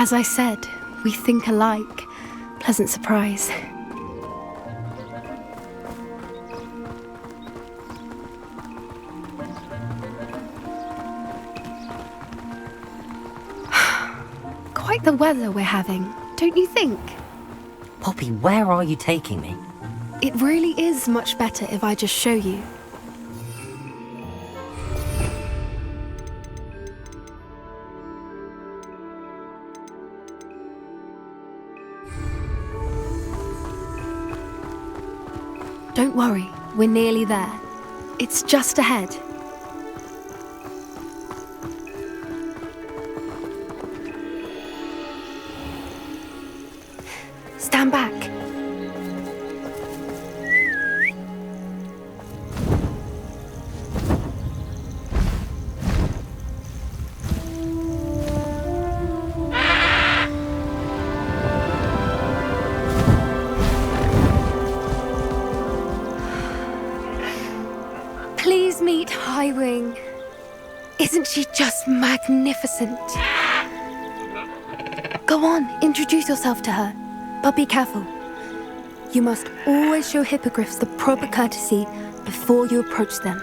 As I said, we think alike. Pleasant surprise. Quite the weather we're having, don't you think? Poppy, where are you taking me? It really is much better if I just show you. Don't worry, we're nearly there. It's just ahead. Stand back. Please meet Highwing. Isn't she just magnificent? Go on, introduce yourself to her. But be careful. You must always show hippogriffs the proper courtesy before you approach them.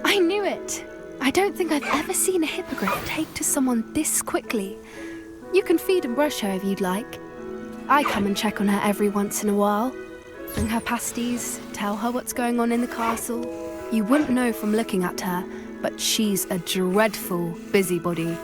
I knew it! I don't think I've ever seen a hippogriff take to someone this quickly. You can feed and brush her if you'd like. I come and check on her every once in a while. Bring her pasties, tell her what's going on in the castle. You wouldn't know from looking at her, but she's a dreadful busybody.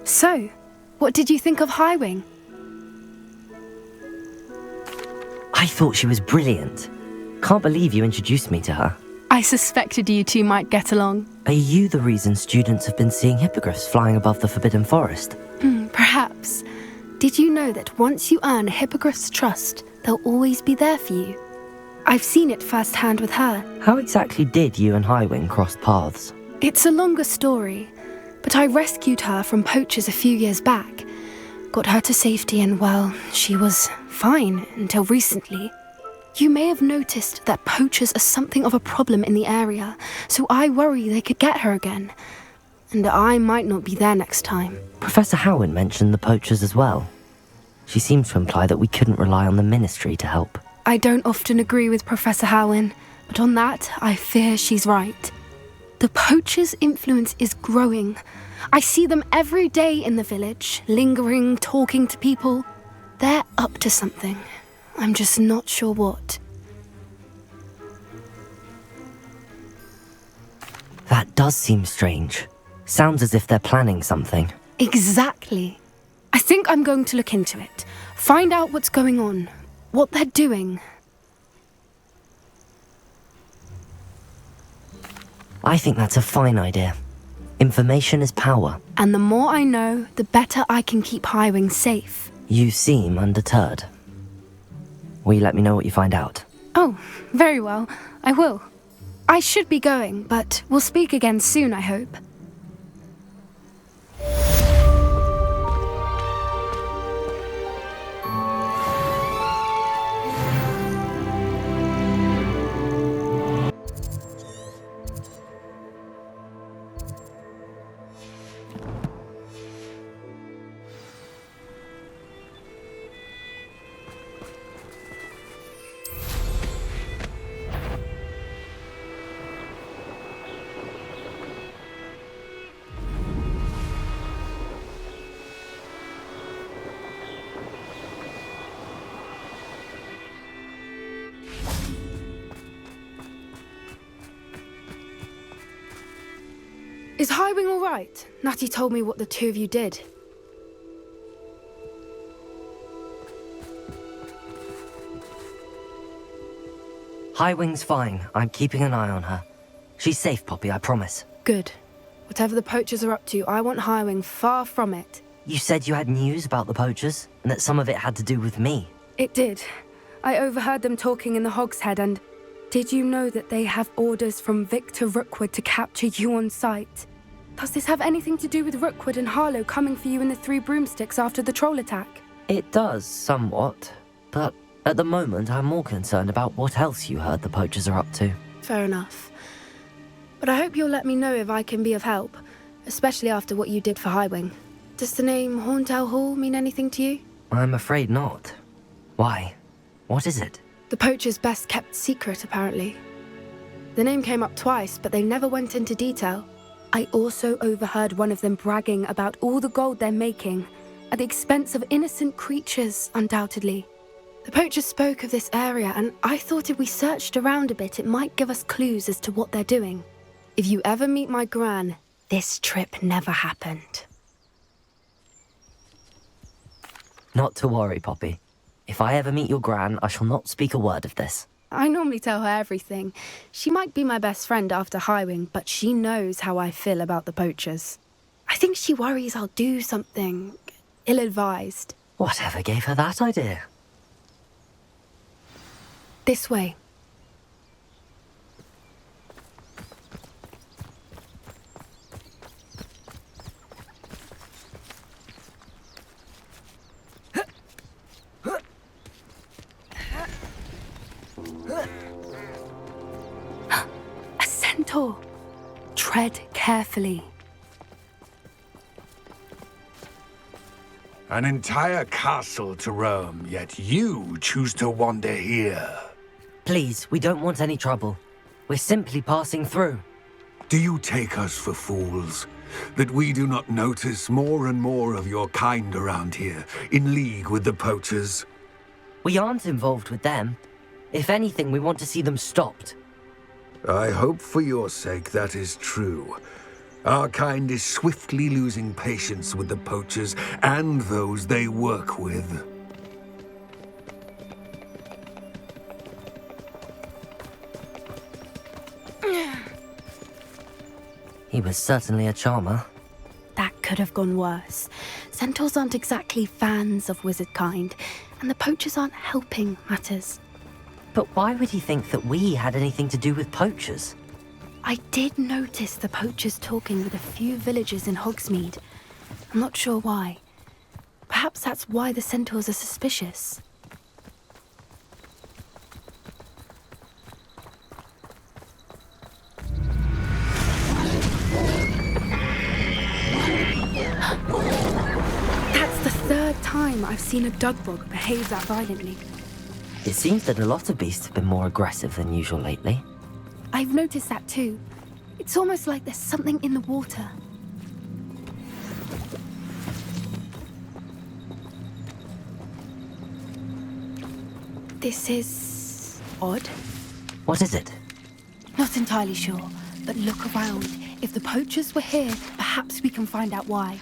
So, what did you think of Highwing? I thought she was brilliant. Can't believe you introduced me to her. I suspected you two might get along. Are you the reason students have been seeing hippogriffs flying above the Forbidden Forest? Perhaps. Did you know that once you earn a hippogriff's trust, they'll always be there for you? I've seen it firsthand with her. How exactly did you and Highwing cross paths? It's a longer story, but I rescued her from poachers a few years back. Got her to safety and, well, she was fine until recently. You may have noticed that poachers are something of a problem in the area, so I worry they could get her again. And I might not be there next time. Professor Howin mentioned the poachers as well. She seemed to imply that we couldn't rely on the ministry to help. I don't often agree with Professor Howin, but on that, I fear she's right. The poachers' influence is growing. I see them every day in the village, lingering, talking to people. They're up to something. I'm just not sure what. That does seem strange. Sounds as if they're planning something. Exactly. I think I'm going to look into it. Find out what's going on, what they're doing. I think that's a fine idea. Information is power. And the more I know, the better I can keep Highwing safe. You seem undeterred. Will you let me know what you find out? Oh, very well. I will. I should be going, but we'll speak again soon, I hope. Is Highwing all right? Natty told me what the two of you did. Highwing's fine. I'm keeping an eye on her. She's safe, Poppy, I promise. Good. Whatever the poachers are up to, I want Highwing far from it. You said you had news about the poachers, and that some of it had to do with me. It did. I overheard them talking in the Hogshead, and did you know that they have orders from Victor Rookwood to capture you on sight? Does this have anything to do with Rookwood and Harlow coming for you in the Three Broomsticks after the troll attack? It does, somewhat. But at the moment, I'm more concerned about what else you heard the poachers are up to. Fair enough. But I hope you'll let me know if I can be of help, especially after what you did for Highwing. Does the name Horndale Hall mean anything to you? I'm afraid not. Why? What is it? The poacher's best kept secret, apparently. The name came up twice, but they never went into detail. I also overheard one of them bragging about all the gold they're making, at the expense of innocent creatures, undoubtedly. The poachers spoke of this area, and I thought if we searched around a bit, it might give us clues as to what they're doing. If you ever meet my gran, this trip never happened. Not to worry, Poppy. If I ever meet your gran, I shall not speak a word of this. I normally tell her everything. She might be my best friend after Highwing, but she knows how I feel about the poachers. I think she worries I'll do something ill-advised. Whatever gave her that idea? This way. A centaur. Tread carefully. An entire castle to roam, yet you choose to wander here. Please, we don't want any trouble. We're simply passing through. Do you take us for fools? That we do not notice more and more of your kind around here, in league with the poachers? We aren't involved with them. If anything, we want to see them stopped. I hope for your sake that is true. Our kind is swiftly losing patience with the poachers and those they work with. He was certainly a charmer. That could have gone worse. Centaurs aren't exactly fans of wizard kind, and the poachers aren't helping matters. But why would he think that we had anything to do with poachers? I did notice the poachers talking with a few villagers in Hogsmeade. I'm not sure why. Perhaps that's why the centaurs are suspicious. That's the third time I've seen a dugbog behave that violently. It seems that a lot of beasts have been more aggressive than usual lately. I've noticed that too. It's almost like there's something in the water. This is odd. What is it? Not entirely sure, but look around. If the poachers were here, perhaps we can find out why.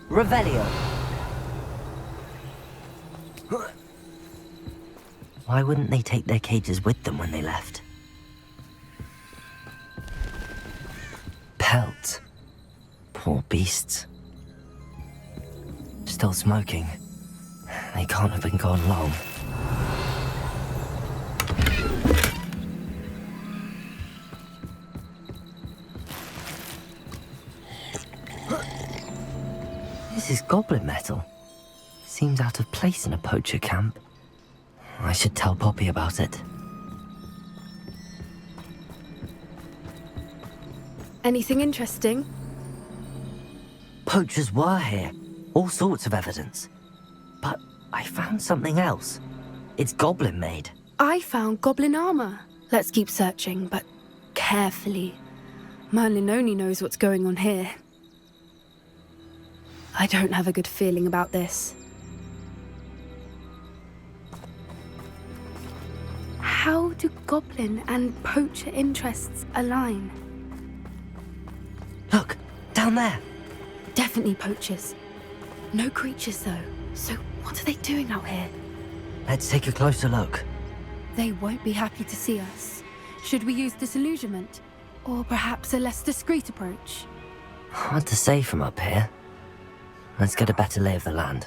Revelio! Why wouldn't they take their cages with them when they left? Pelts. Poor beasts. Still smoking. They can't have been gone long. This is goblin metal. Seems out of place in a poacher camp. I should tell Poppy about it. Anything interesting? Poachers were here. All sorts of evidence. But I found something else. It's goblin made. I found goblin armor. Let's keep searching, but carefully. Merlin only knows what's going on here. I don't have a good feeling about this. How do goblin and poacher interests align? Look, down there. Definitely poachers. No creatures, though. So what are they doing out here? Let's take a closer look. They won't be happy to see us. Should we use disillusionment? Or perhaps a less discreet approach? Hard to say from up here. Let's get a better lay of the land.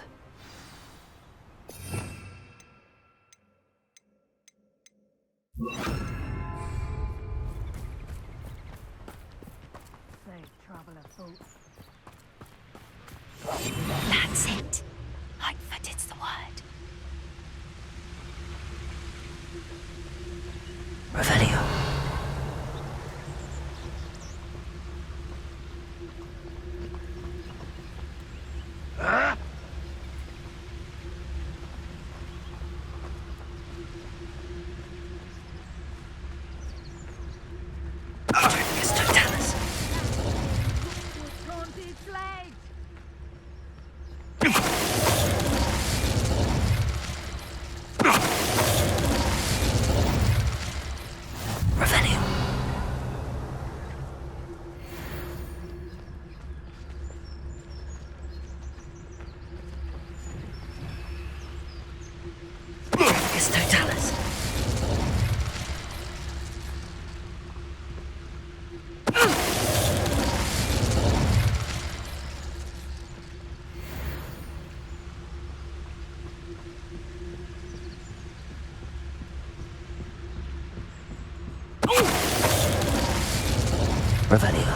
That's it. Lightfooted's the word. Revelio.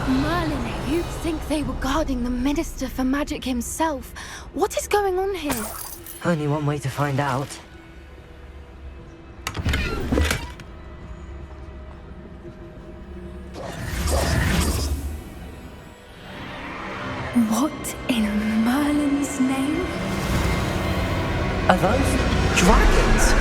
Merlin, you'd think they were guarding the Minister for Magic himself. What is going on here? Only one way to find out. What in Merlin's name? Are those dragons?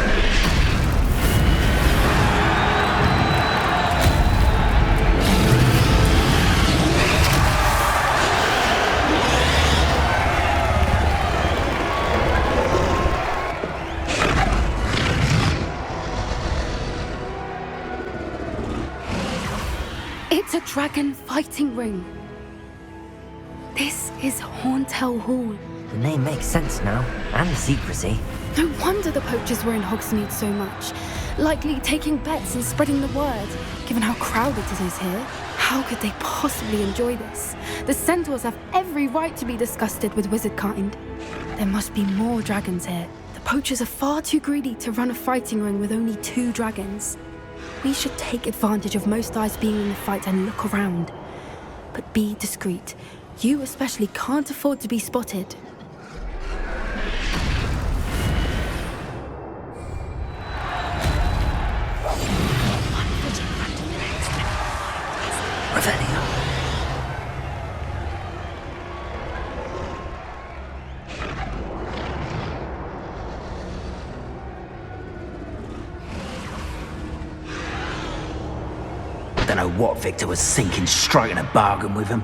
It's a dragon fighting ring. This is Horntail Hall. The name makes sense now, and the secrecy. No wonder the poachers were in Hogsmeade so much. Likely taking bets and spreading the word, given how crowded it is here. How could they possibly enjoy this? The centaurs have every right to be disgusted with wizard kind. There must be more dragons here. The poachers are far too greedy to run a fighting ring with only 2 dragons. We should take advantage of most eyes being in the fight and look around. But be discreet. You especially can't afford to be spotted. Revelio. Don't know what Victor was thinking, striking a bargain with him.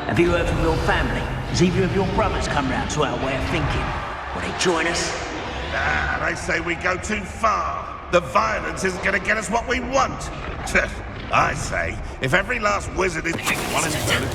Have you heard from your family? Has either of your brothers come round to our way of thinking? Will they join us? Nah, they say we go too far. The violence isn't going to get us what we want. I say, if every last wizard is one in two.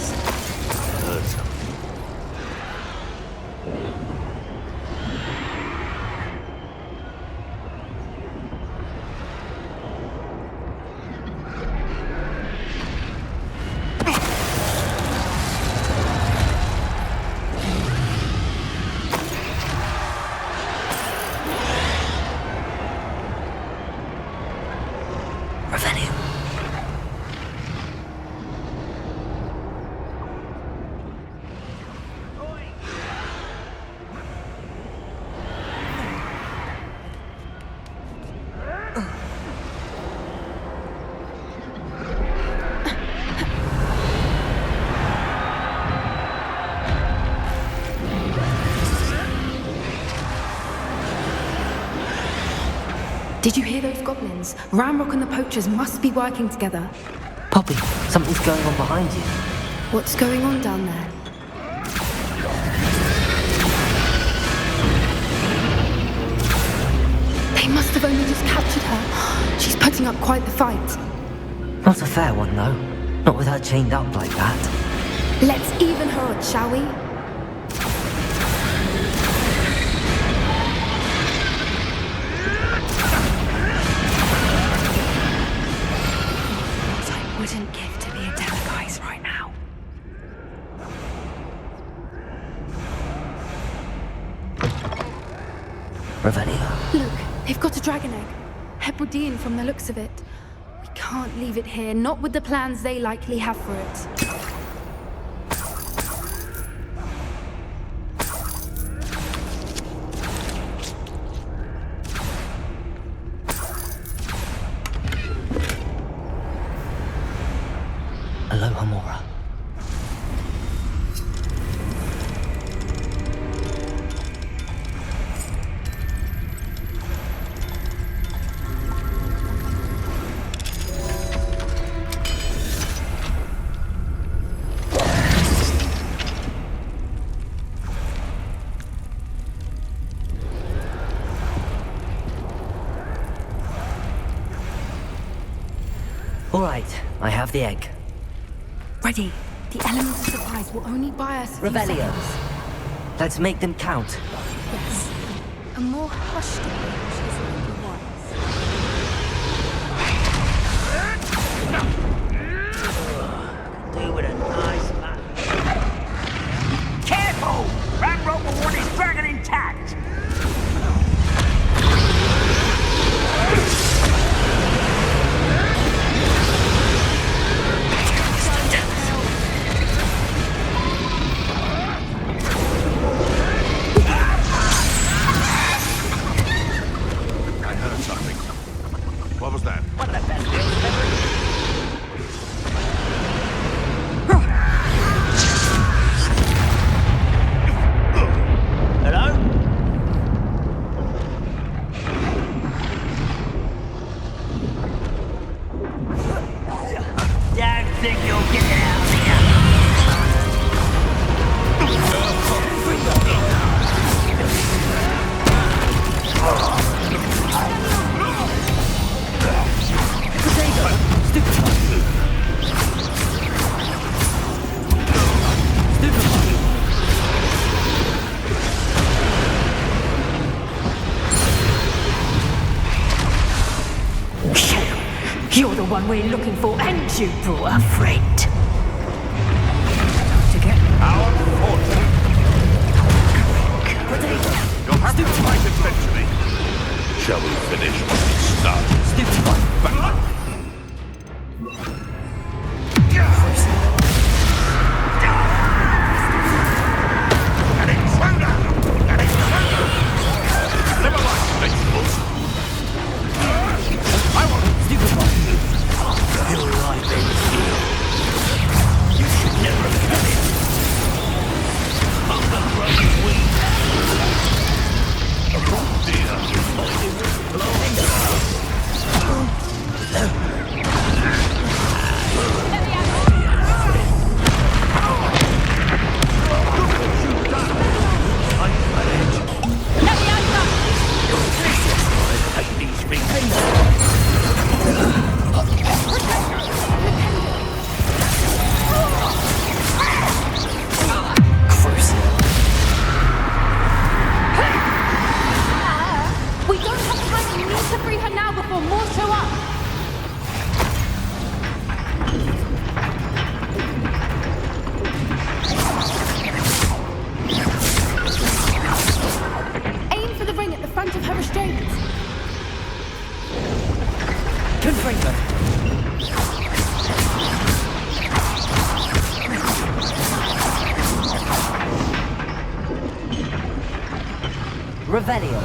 Did you hear those goblins? Ramrock and the poachers must be working together. Poppy, something's going on behind you. What's going on down there? putting up quite the fight. Not a fair one, though. Not with her chained up like that. Let's even her odds, shall we? What I wouldn't give to be a Delaguise right now. Revelio. Look, they've got a dragon egg. Hebridean from the looks of it. We can't leave it here, not with the plans they likely have for it. Aloha Mora. All right, I have the egg. Ready. The element of surprise will only buy us a few Revelio. seconds. Let's make them count. Yes. A more hushed approach is what we want. Do with a nice man. Careful! That rope will want his dragon intact! I heard something. What was that? One of the best deals ever. Hello? Don't think you'll get it out of here. You're the one we're looking for, and you brought a friend. To get Our fortune. You'll have to fight eventually. Shall we finish what we started? An intruder! An intruder! Never mind, vegetables. I want Your life ends here. You should never have come in. I'm the growing weed. Oh dear. Take these things. We don't have time. We need to free her now before more show up. Aim for the ring at the front of her restraints. Confringo. Revelio.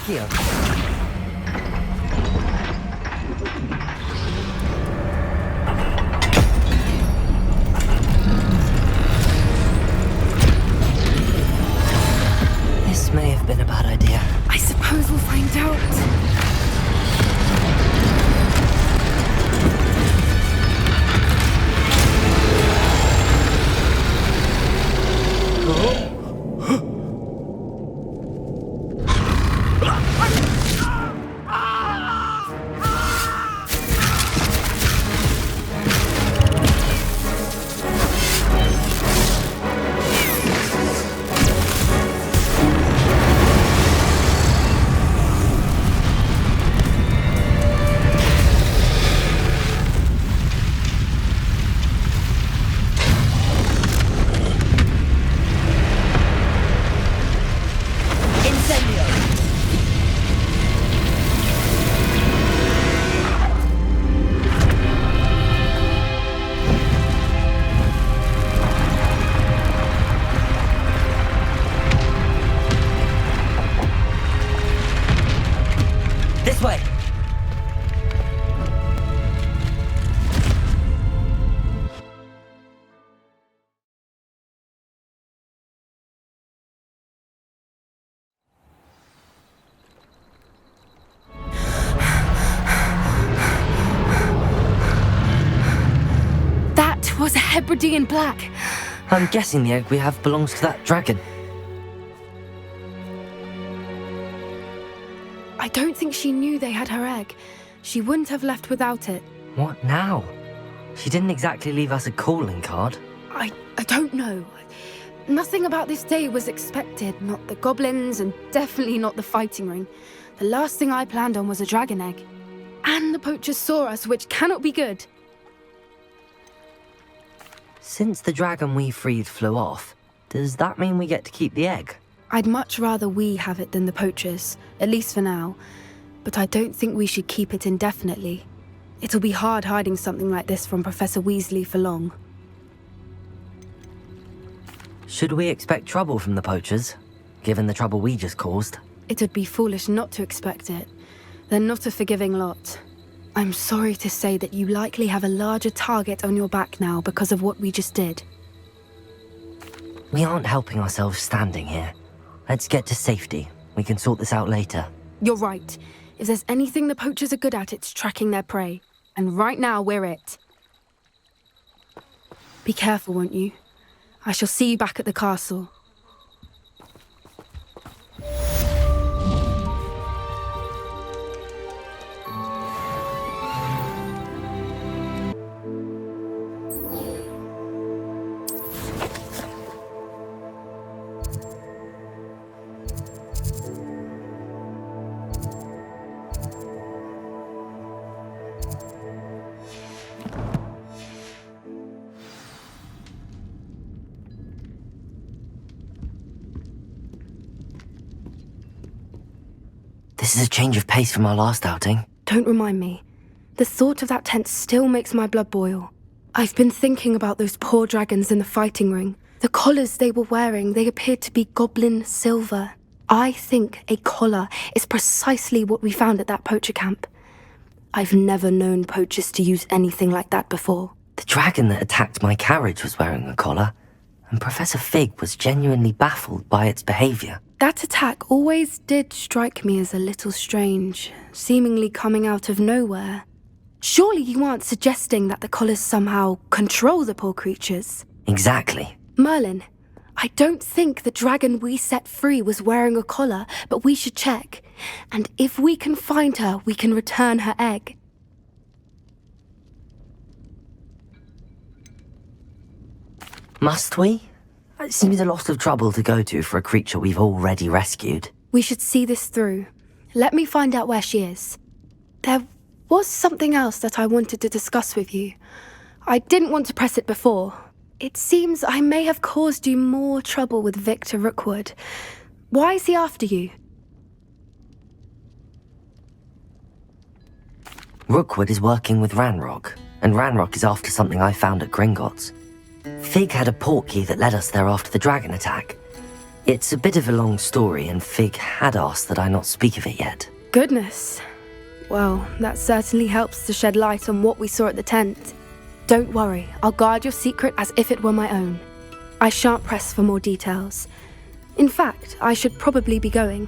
Pinocchio! This may have been a bad idea. I suppose we'll find out. This way! That was a Hebridean black. I'm guessing the egg we have belongs to that dragon. I don't think she knew they had her egg. She wouldn't have left without it. What now? She didn't exactly leave us a calling card. I don't know. Nothing about this day was expected. Not the goblins, and definitely not the fighting ring. The last thing I planned on was a dragon egg. And the poachers saw us, which cannot be good. Since the dragon we freed flew off, does that mean we get to keep the egg? I'd much rather we have it than the poachers, at least for now. But I don't think we should keep it indefinitely. It'll be hard hiding something like this from Professor Weasley for long. Should we expect trouble from the poachers, given the trouble we just caused? It'd be foolish not to expect it. They're not a forgiving lot. I'm sorry to say that you likely have a larger target on your back now because of what we just did. We aren't helping ourselves standing here. Let's get to safety. We can sort this out later. You're right. If there's anything the poachers are good at, it's tracking their prey. And right now, we're it. Be careful, won't you? I shall see you back at the castle. This is a change of pace from our last outing. Don't remind me. The thought of that tent still makes my blood boil. I've been thinking about those poor dragons in the fighting ring. The collars they were wearing, they appeared to be goblin silver. I think a collar is precisely what we found at that poacher camp. I've never known poachers to use anything like that before. The dragon that attacked my carriage was wearing a collar, and Professor Fig was genuinely baffled by its behavior. That attack always did strike me as a little strange, seemingly coming out of nowhere. Surely you aren't suggesting that the collars somehow control the poor creatures? Exactly. Merlin, I don't think the dragon we set free was wearing a collar, but we should check. And if we can find her, we can return her egg. Must we? It seems a lot of trouble to go to for a creature we've already rescued. We should see this through. Let me find out where she is. There was something else that I wanted to discuss with you. I didn't want to press it before. It seems I may have caused you more trouble with Victor Rookwood. Why is he after you? Rookwood is working with Ranrock, and Ranrock is after something I found at Gringotts. Fig had a portkey that led us there after the dragon attack. It's a bit of a long story, and Fig had asked that I not speak of it yet. Goodness. Well, that certainly helps to shed light on what we saw at the tent. Don't worry, I'll guard your secret as if it were my own. I shan't press for more details. In fact, I should probably be going.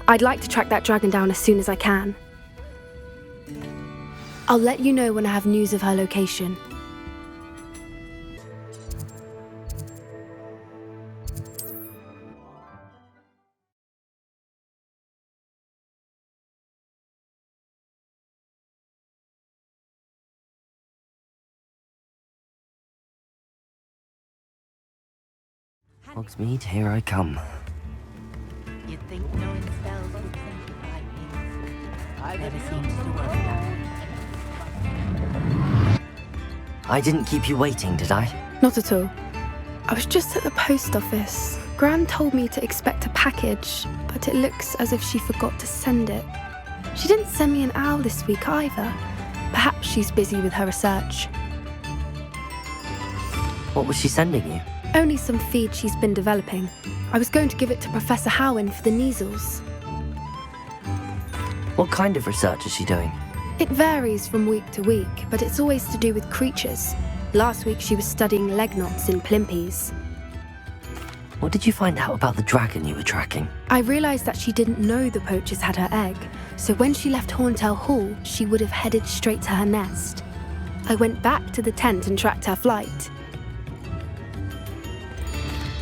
I'd like to track that dragon down as soon as I can. I'll let you know when I have news of her location. Hogsmeade, here I come. You'd think knowing spells would simplify things. Never seems to work that way. I didn't keep you waiting, did I? Not at all. I was just at the post office. Gran told me to expect a package, but it looks as if she forgot to send it. She didn't send me an owl this week either. Perhaps she's busy with her research. What was she sending you? Only some feed she's been developing. I was going to give it to Professor Howen for the measles. What kind of research is she doing? It varies from week to week, but it's always to do with creatures. Last week she was studying leg knots in plimpies. What did you find out about the dragon you were tracking? I realised that she didn't know the poachers had her egg, so when she left Horntail Hall, she would have headed straight to her nest. I went back to the tent and tracked her flight.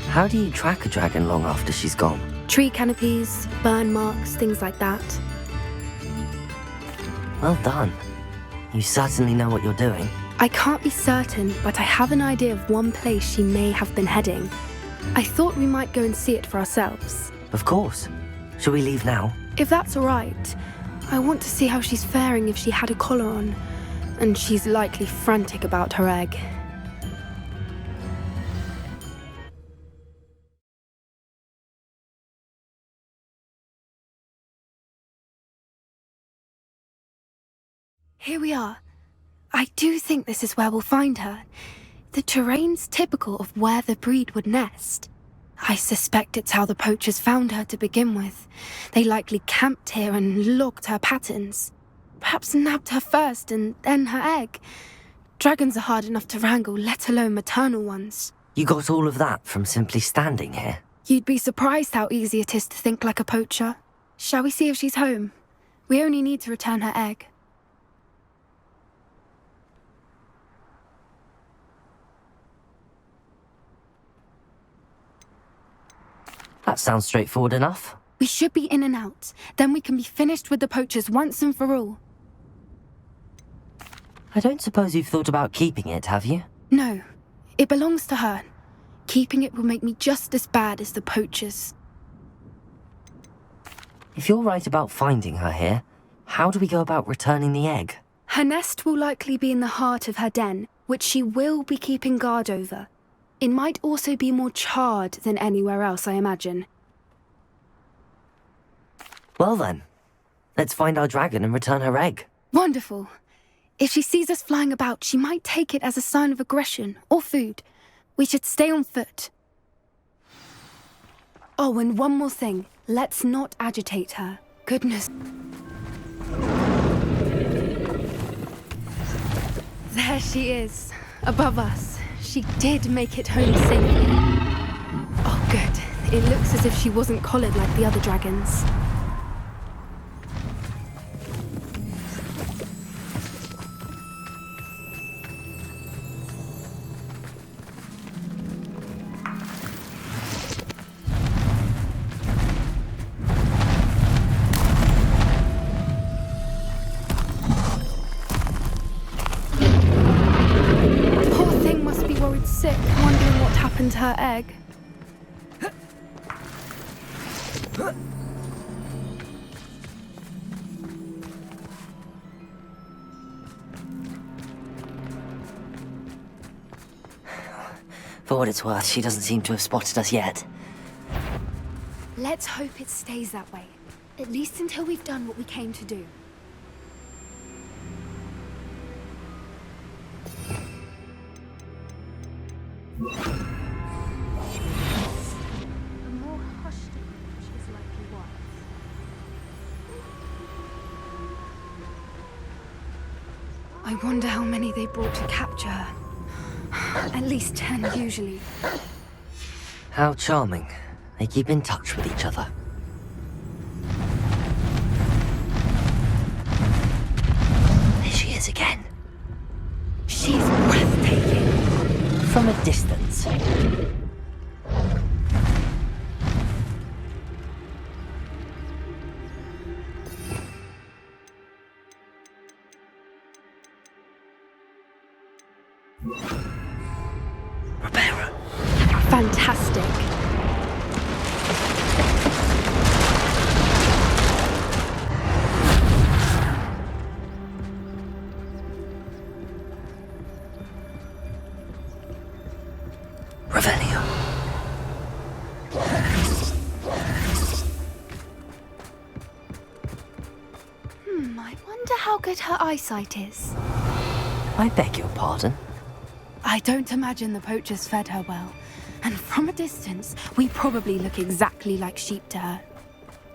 How do you track a dragon long after she's gone? Tree canopies, burn marks, things like that. Well done. You certainly know what you're doing. I can't be certain, but I have an idea of one place she may have been heading. I thought we might go and see it for ourselves. Of course. Shall we leave now? If that's all right, I want to see how she's faring if she had a collar on. And she's likely frantic about her egg. Here we are. I do think this is where we'll find her. The terrain's typical of where the breed would nest. I suspect it's how the poachers found her to begin with. They likely camped here and logged her patterns. Perhaps nabbed her first and then her egg. Dragons are hard enough to wrangle, let alone maternal ones. You got all of that from simply standing here? You'd be surprised how easy it is to think like a poacher. Shall we see if she's home? We only need to return her egg. That sounds straightforward enough. We should be in and out. Then we can be finished with the poachers once and for all. I don't suppose you've thought about keeping it, have you? No, it belongs to her. Keeping it will make me just as bad as the poachers. If you're right about finding her here, how do we go about returning the egg? Her nest will likely be in the heart of her den, which she will be keeping guard over. It might also be more charred than anywhere else, I imagine. Well then, let's find our dragon and return her egg. Wonderful. If she sees us flying about, she might take it as a sign of aggression or food. We should stay on foot. Oh, and one more thing. Let's not agitate her. Goodness. There she is, above us. She did make it home safely. Oh, good. It looks as if she wasn't collared like the other dragons. Sick, wondering what happened to her egg. For what it's worth, she doesn't seem to have spotted us yet. Let's hope it stays that way. At least until we've done what we came to do. I wonder how many they brought to capture her. At least 10 usually. How charming. They keep in touch with each other. There she is again. She's breathtaking. From a distance. Repairer. Fantastic. Revelio. I wonder how good her eyesight is. I beg your pardon? I don't imagine the poachers fed her well. And from a distance, we probably look exactly like sheep to her.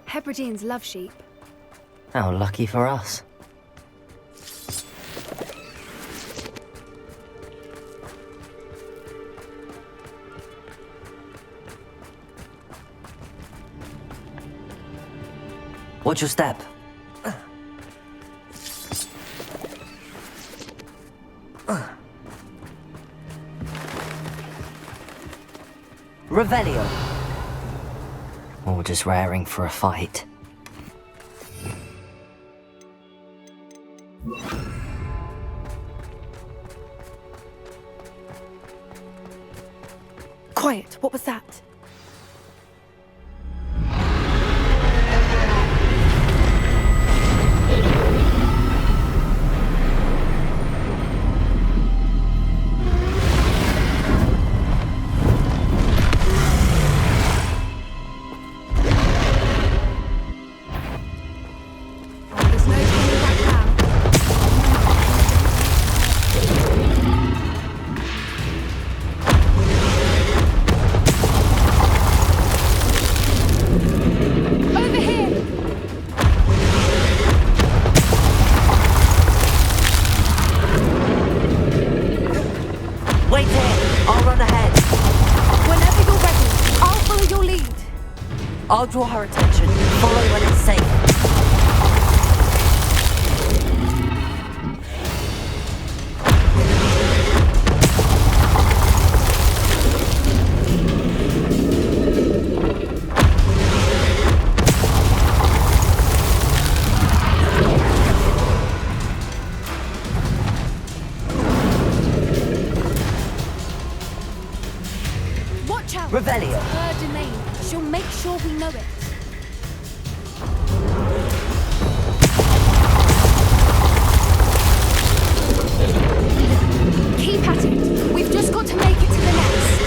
Hebrideans love sheep. How lucky for us. Watch your step. Revelio. Or just raring for a fight. Quiet, what was that? There's no turning back now. Over here! Wait here! I'll run ahead. Whenever you're ready, I'll follow your lead. I'll draw her attention. Follow when it's safe. Watch out! Revelio. Her domain. She'll make sure we know it. Keep at it. We've just got to make it to the nest.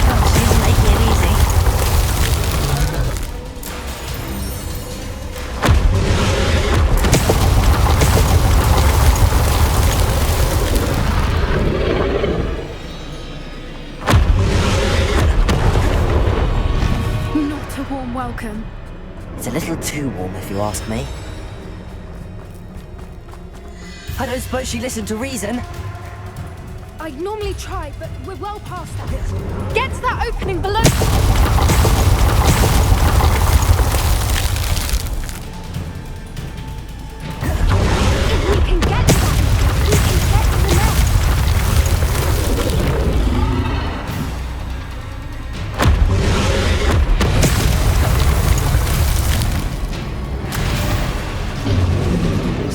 Oh, she's making it easy. Not a warm welcome. It's a little too warm if you ask me. I don't suppose she listened to reason. I'd normally try, but we're well past that. Get to that opening below. If we can get to that, we can get to the nest.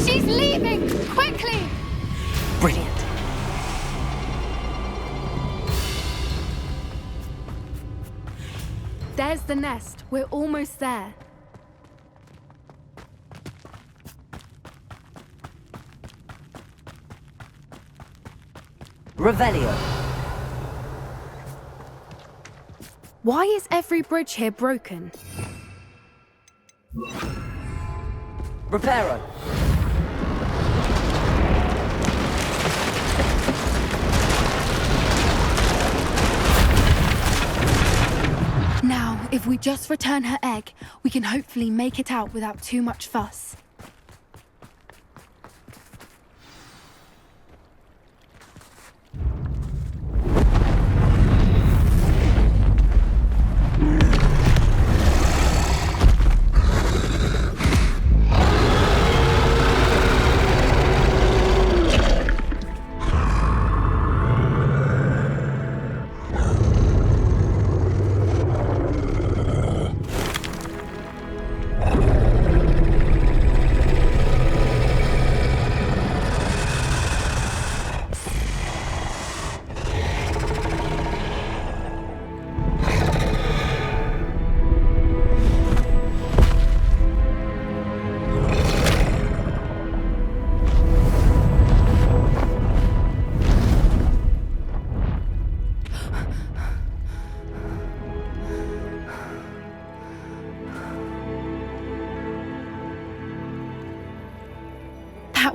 She's leaving! Quickly! Brilliant. There's the nest. We're almost there. Revelio. Why is every bridge here broken? Reparo. Now, if we just return her egg, we can hopefully make it out without too much fuss.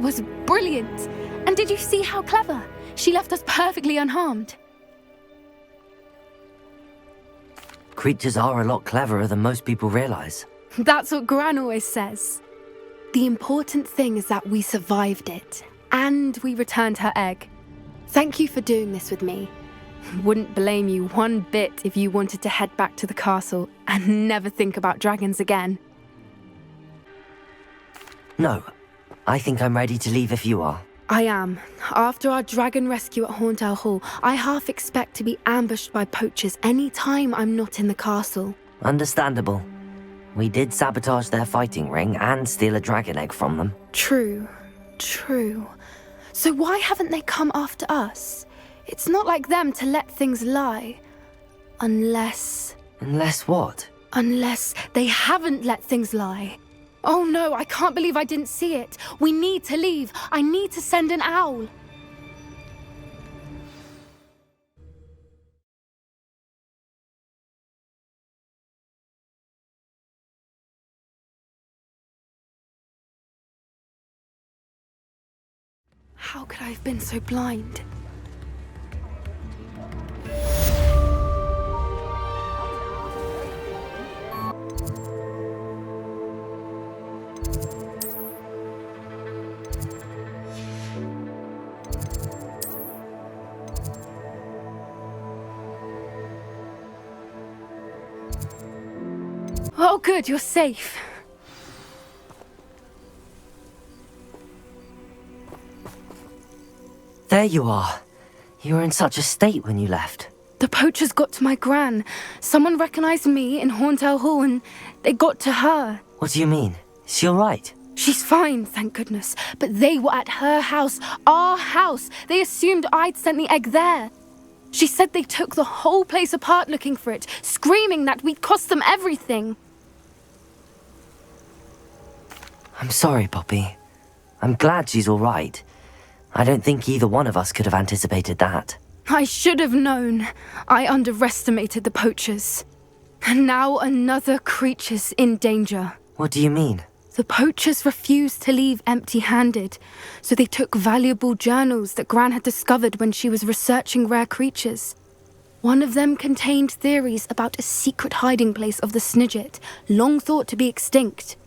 was brilliant. And did you see how clever? She left us perfectly unharmed. Creatures are a lot cleverer than most people realize. That's what Gran always says. The important thing is that we survived it, and we returned her egg. Thank you for doing this with me. Wouldn't blame you one bit if you wanted to head back to the castle and never think about dragons again. No, I think I'm ready to leave if you are. I am. After our dragon rescue at Horntail Hall, I half expect to be ambushed by poachers any time I'm not in the castle. Understandable. We did sabotage their fighting ring and steal a dragon egg from them. True. So why haven't they come after us? It's not like them to let things lie. Unless what? Unless they haven't let things lie. Oh no, I can't believe I didn't see it. We need to leave. I need to send an owl. How could I have been so blind? Oh, good, you're safe. There you are. You were in such a state when you left. The poachers got to my gran. Someone recognized me in Horntail Hall and they got to her. What do you mean? Is she all right? She's fine, thank goodness. But they were at her house, our house. They assumed I'd sent the egg there. She said they took the whole place apart looking for it, screaming that we'd cost them everything. I'm sorry, Poppy. I'm glad she's all right. I don't think either one of us could have anticipated that. I should have known. I underestimated the poachers. And now another creature's in danger. What do you mean? The poachers refused to leave empty-handed, so they took valuable journals that Gran had discovered when she was researching rare creatures. One of them contained theories about a secret hiding place of the Snidget, long thought to be extinct.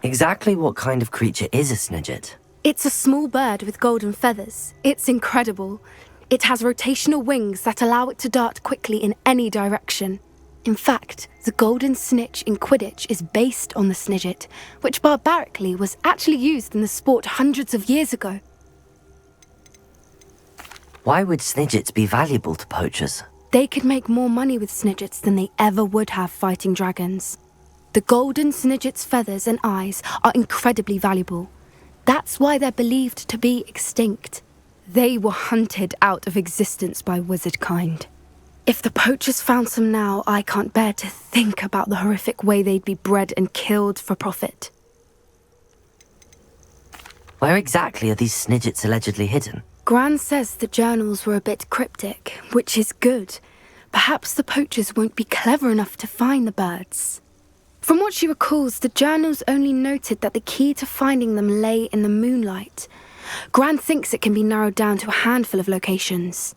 Exactly what kind of creature is a Snidget? It's a small bird with golden feathers. It's incredible. It has rotational wings that allow it to dart quickly in any direction. In fact, the golden snitch in Quidditch is based on the Snidget, which barbarically was actually used in the sport hundreds of years ago. Why would Snidgets be valuable to poachers? They could make more money with Snidgets than they ever would have fighting dragons. The golden Snidget's feathers and eyes are incredibly valuable. That's why they're believed to be extinct. They were hunted out of existence by wizard kind. If the poachers found some now, I can't bear to think about the horrific way they'd be bred and killed for profit. Where exactly are these Snidgets allegedly hidden? Gran says the journals were a bit cryptic, which is good. Perhaps the poachers won't be clever enough to find the birds. From what she recalls, the journals only noted that the key to finding them lay in the moonlight. Gran thinks it can be narrowed down to a handful of locations.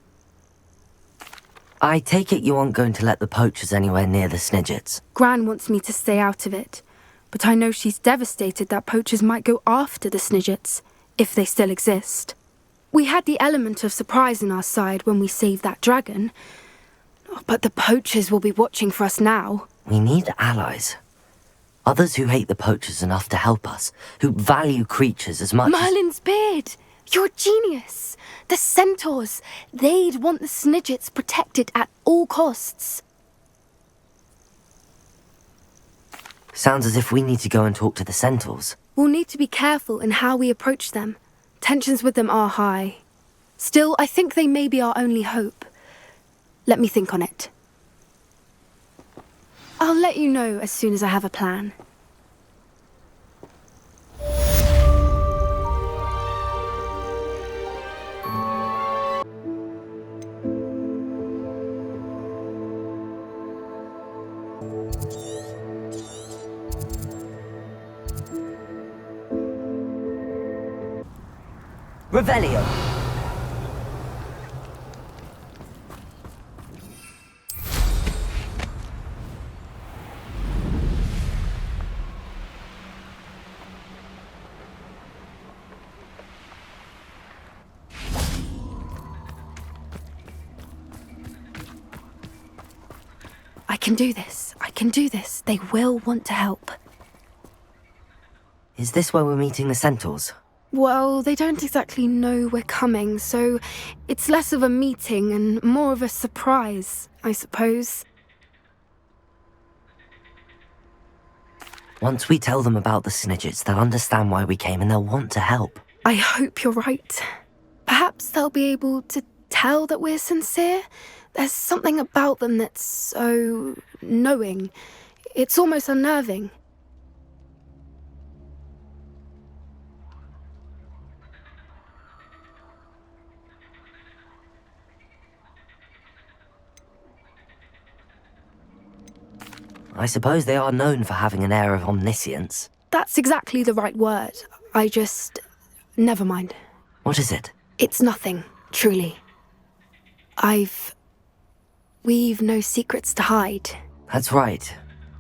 I take it you aren't going to let the poachers anywhere near the Snidgets. Gran wants me to stay out of it, but I know she's devastated that poachers might go after the Snidgets, if they still exist. We had the element of surprise on our side when we saved that dragon, but the poachers will be watching for us now. We need allies. Others who hate the poachers enough to help us, who value creatures as much Merlin's beard! You're a genius! The centaurs! They'd want the Snidgets protected at all costs. Sounds as if we need to go and talk to the centaurs. We'll need to be careful in how we approach them. Tensions with them are high. Still, I think they may be our only hope. Let me think on it. I'll let you know as soon as I have a plan. Revelio. I can do this. I can do this. They will want to help. Is this where we're meeting the centaurs? Well, they don't exactly know we're coming, so it's less of a meeting and more of a surprise, I suppose. Once we tell them about the Snidgets, they'll understand why we came and they'll want to help. I hope you're right. Perhaps they'll be able to tell that we're sincere. There's something about them that's so knowing. It's almost unnerving. I suppose they are known for having an air of omniscience. That's exactly the right word. Never mind. What is it? It's nothing, truly. We've no secrets to hide. That's right.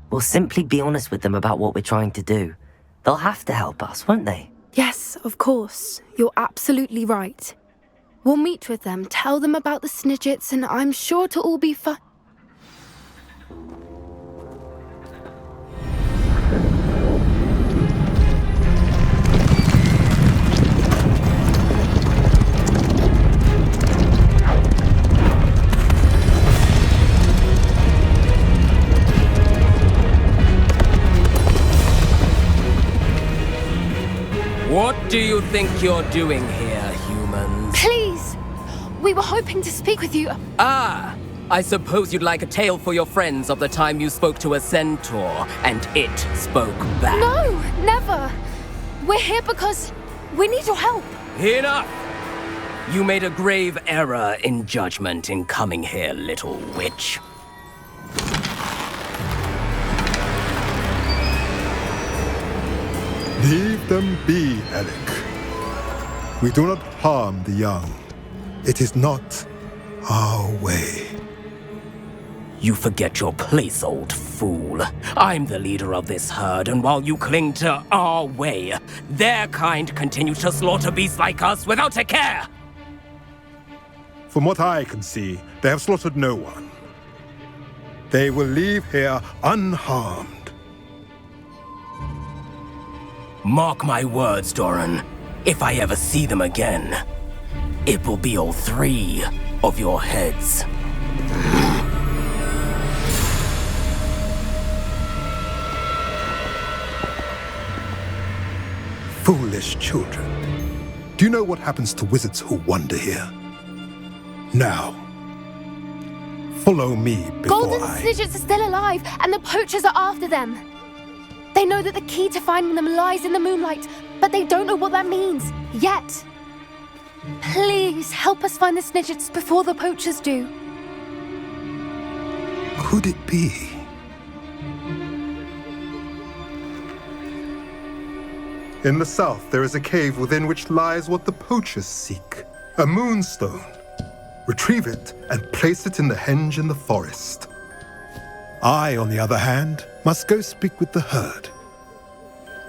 We'll simply be honest with them about what we're trying to do. They'll have to help us, won't they? Yes, of course. You're absolutely right. We'll meet with them, tell them about the Snidgets, and I'm sure it'll all be fine. What do you think you're doing here, humans? Please! We were hoping to speak with you. Ah! I suppose you'd like a tale for your friends of the time you spoke to a centaur, and it spoke back. No, never! We're here because we need your help. Enough! You made a grave error in judgment in coming here, little witch. Leave them be, Alec. We do not harm the young. It is not our way. You forget your place, old fool. I'm the leader of this herd, and while you cling to our way, their kind continue to slaughter beasts like us without a care! From what I can see, they have slaughtered no one. They will leave here unharmed. Mark my words, Doran. If I ever see them again, it will be all 3 of your heads. Foolish children. Do you know what happens to wizards who wander here? Now, follow me before Golden I... Snidgets are still alive, and the poachers are after them. They know that the key to finding them lies in the moonlight, but they don't know what that means, yet. Please, help us find the Snidgets before the poachers do. Could it be? In the south, there is a cave within which lies what the poachers seek. A moonstone. Retrieve it and place it in the henge in the forest. I, on the other hand, must go speak with the herd.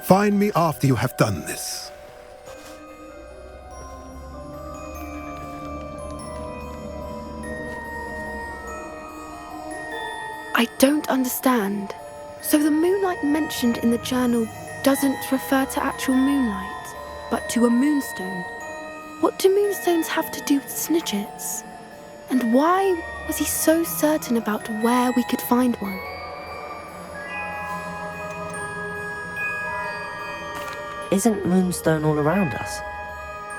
Find me after you have done this. I don't understand. So the moonlight mentioned in the journal doesn't refer to actual moonlight, but to a moonstone. What do moonstones have to do with Snidgets? And why was he so certain about where we could find one? Isn't moonstone all around us?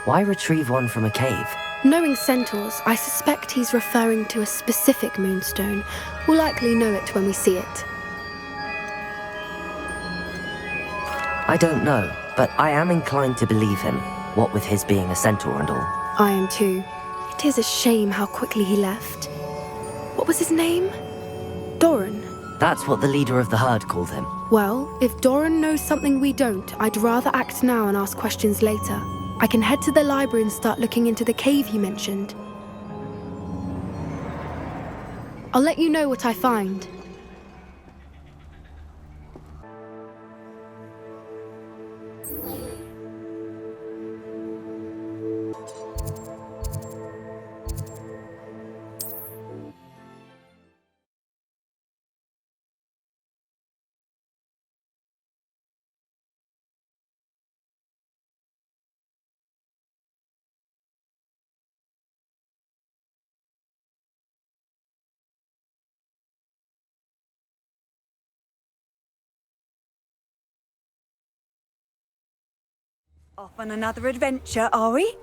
Why retrieve one from a cave? Knowing centaurs, I suspect he's referring to a specific moonstone. We'll likely know it when we see it. I don't know, but I am inclined to believe him, what with his being a centaur and all. I am too. It is a shame how quickly he left. What was his name? Doran. That's what the leader of the herd called him. Well, if Doran knows something we don't, I'd rather act now and ask questions later. I can head to the library and start looking into the cave you mentioned. I'll let you know what I find. Off on another adventure, are we?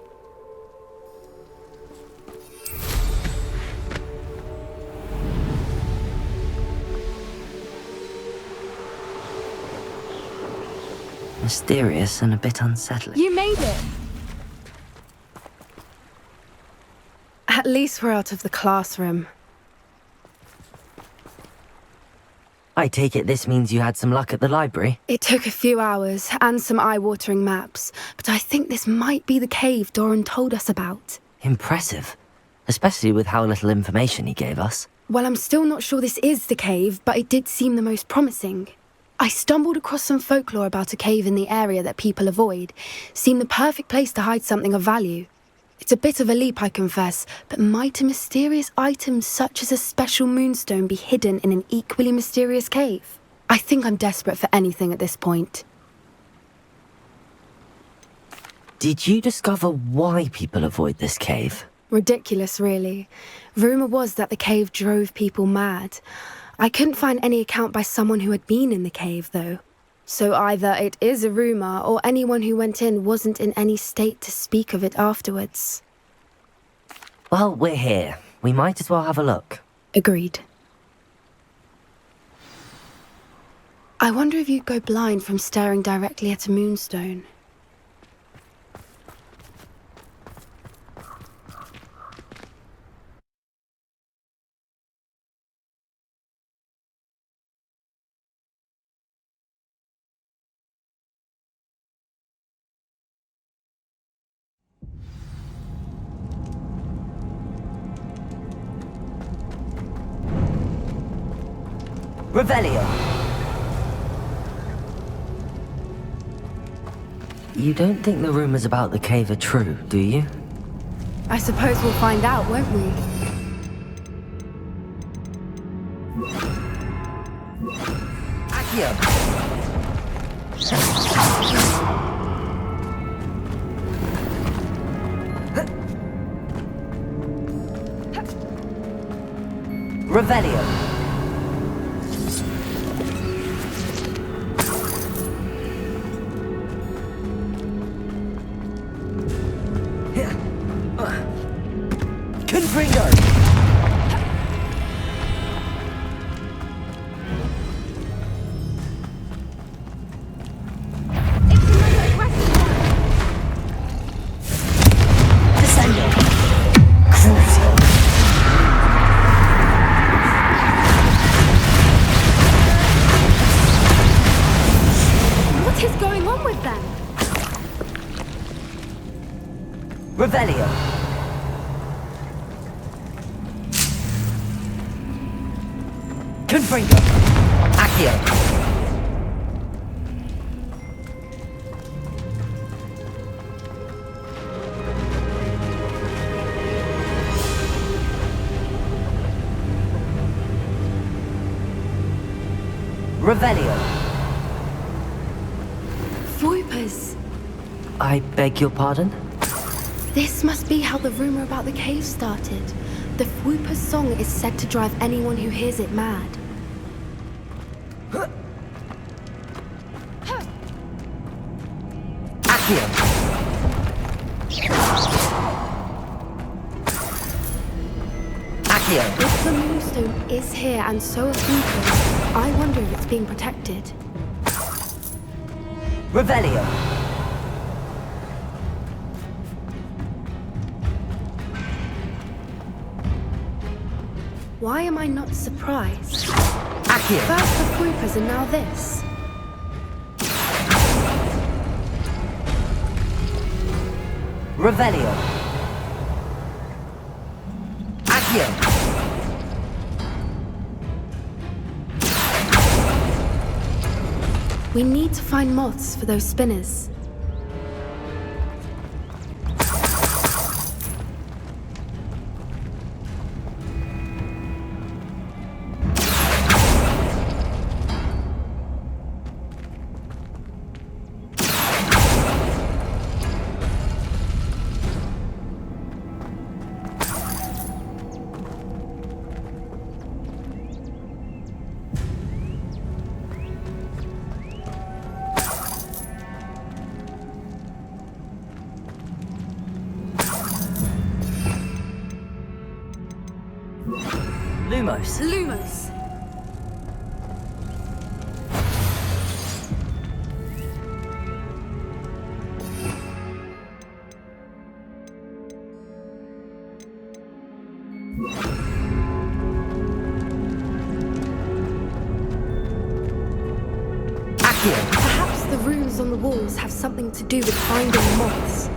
Mysterious and a bit unsettling. You made it! At least we're out of the classroom. I take it this means you had some luck at the library? It took a few hours and some eye-watering maps, but I think this might be the cave Doran told us about. Impressive. Especially with how little information he gave us. Well, I'm still not sure this is the cave, but it did seem the most promising. I stumbled across some folklore about a cave in the area that people avoid. Seemed the perfect place to hide something of value. It's a bit of a leap, I confess, but might a mysterious item such as a special moonstone be hidden in an equally mysterious cave? I think I'm desperate for anything at this point. Did you discover why people avoid this cave? Ridiculous, really. Rumour was that the cave drove people mad. I couldn't find any account by someone who had been in the cave, though. So either it is a rumour, or anyone who went in wasn't in any state to speak of it afterwards. Well, we're here. We might as well have a look. Agreed. I wonder if you'd go blind from staring directly at a moonstone. Revelio! You don't think the rumors about the cave are true, do you? I suppose we'll find out, won't we? Accio! Revelio! Confringo! Descendo! Crucio! What is going on with them? Revelio! Confringo! Accio! Revelio! Voipers! I beg your pardon? This must be how the rumour about the cave started. The Whooper's song is said to drive anyone who hears it mad. Accio! Accio! If the moonstone is here and so are Whoopers, I wonder if it's being protected. Revelio! Why am I not surprised? Accio! First the Whoopers and now this. Revelio. Accio. We need to find moths for those spinners. Lumos. Lumos. Accio. Perhaps the runes on the walls have something to do with finding moths.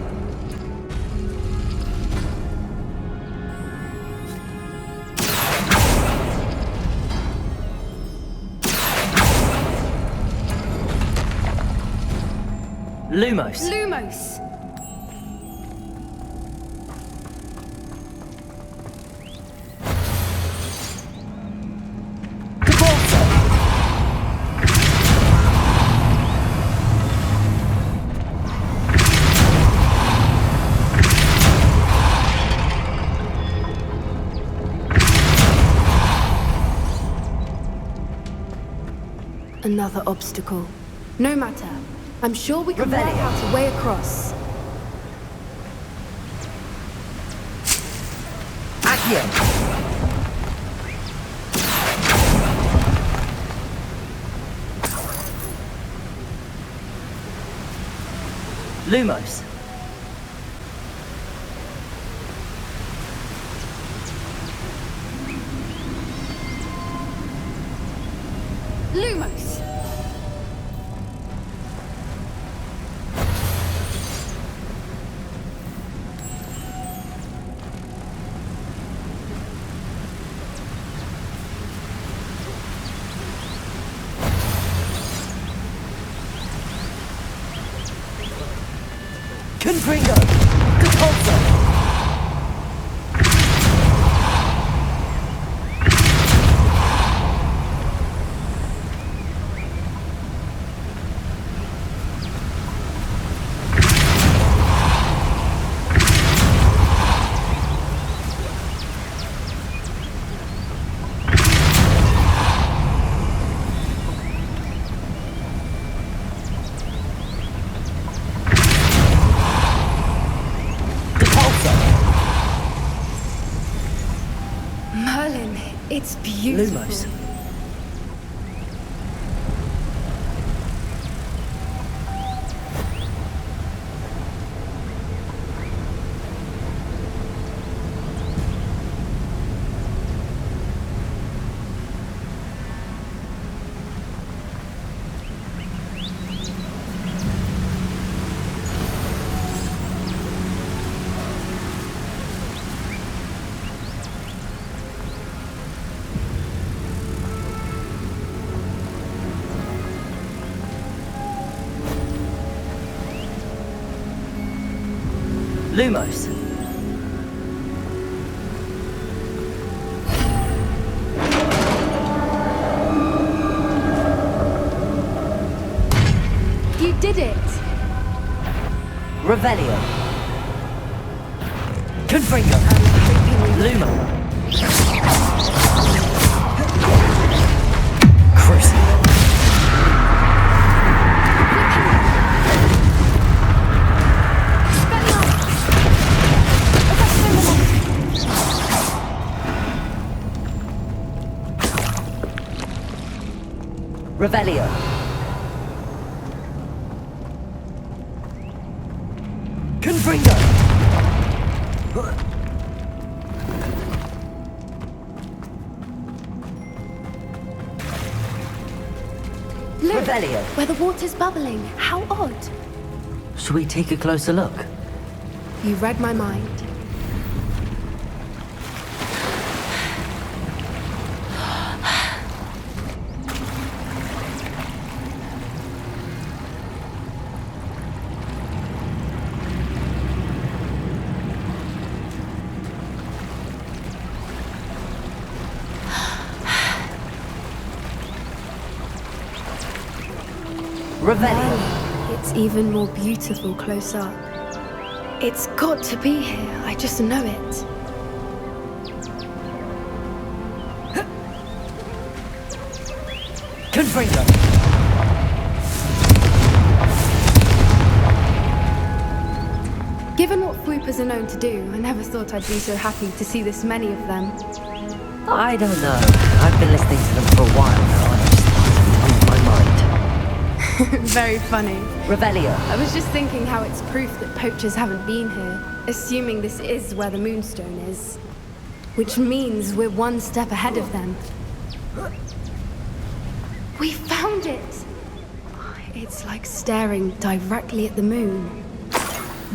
Lumos. Lumos. GeForce. Another obstacle. No matter. I'm sure we can work Revelio. out a way across. Accio. Lumos. Lumos. Confringo. GeForce. Merlin, it's beautiful. Lumos. Lumos. You did it! Revelio. Confringo. Lumo. Crucible. Revelio. Confringo. Look, Revelio. where the water's bubbling. How odd. Shall we take a closer look? You read my mind. Revelio. It's even more beautiful close up. It's got to be here. I just know it. Confringo. Given what swoopers are known to do, I never thought I'd be so happy to see this many of them. I don't know. I've been listening to them for a while now, and it's starting to lose my mind. Very funny. Revelio. I was just thinking how it's proof that poachers haven't been here, assuming this is where the Moonstone is. Which means we're one step ahead of them. We found it! It's like staring directly at the moon.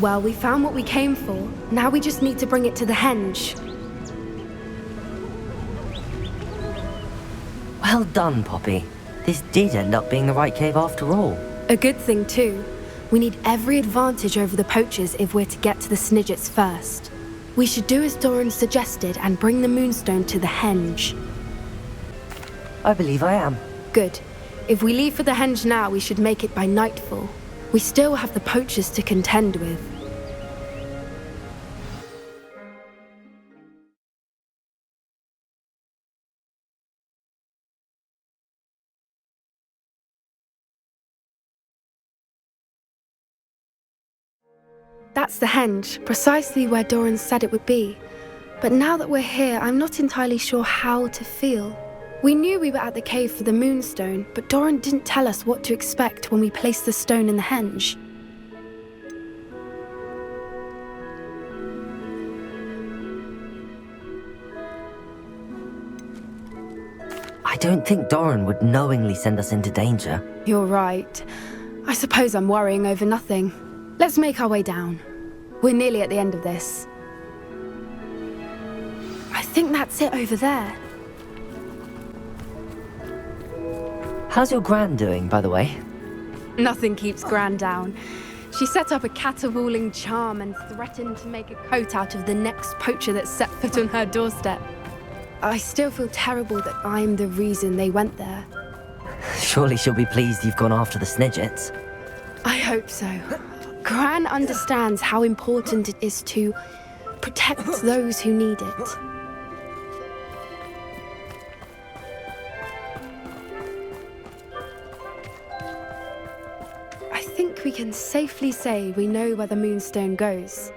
Well, we found what we came for. Now we just need to bring it to the henge. Well done, Poppy. This did end up being the right cave after all. A good thing, too. We need every advantage over the poachers if we're to get to the Snidgets first. We should do as Doran suggested and bring the Moonstone to the henge. I believe I am. Good. If we leave for the henge now, we should make it by nightfall. We still have the poachers to contend with. That's the henge, precisely where Doran said it would be. But now that we're here, I'm not entirely sure how to feel. We knew we were at the cave for the Moonstone, but Doran didn't tell us what to expect when we placed the stone in the henge. I don't think Doran would knowingly send us into danger. You're right. I suppose I'm worrying over nothing. Let's make our way down. We're nearly at the end of this. I think that's it over there. How's your Gran doing, by the way? Nothing keeps Gran down. She set up a caterwauling charm and threatened to make a coat out of the next poacher that set foot on her doorstep. I still feel terrible that I'm the reason they went there. Surely she'll be pleased you've gone after the Snidgets. I hope so. Gran understands how important it is to protect those who need it. I think we can safely say we know where the Moonstone goes.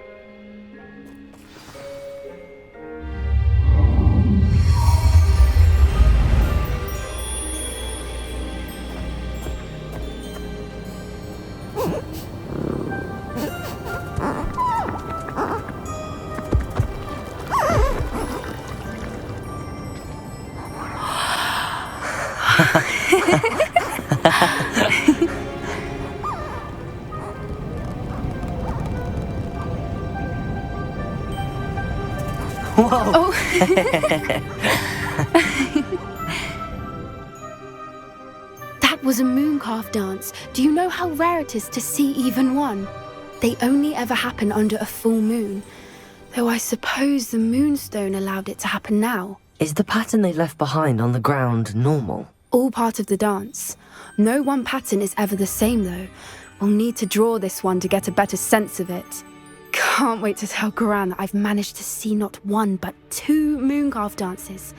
Whoa! Oh. That was a mooncalf dance. Do you know how rare it is to see even one? They only ever happen under a full moon. Though I suppose the Moonstone allowed it to happen now. Is the pattern they left behind on the ground normal? All part of the dance. No one pattern is ever the same, though. We'll need to draw this one to get a better sense of it. Can't wait to tell Gran that I've managed to see not one, but 2 mooncalf dances.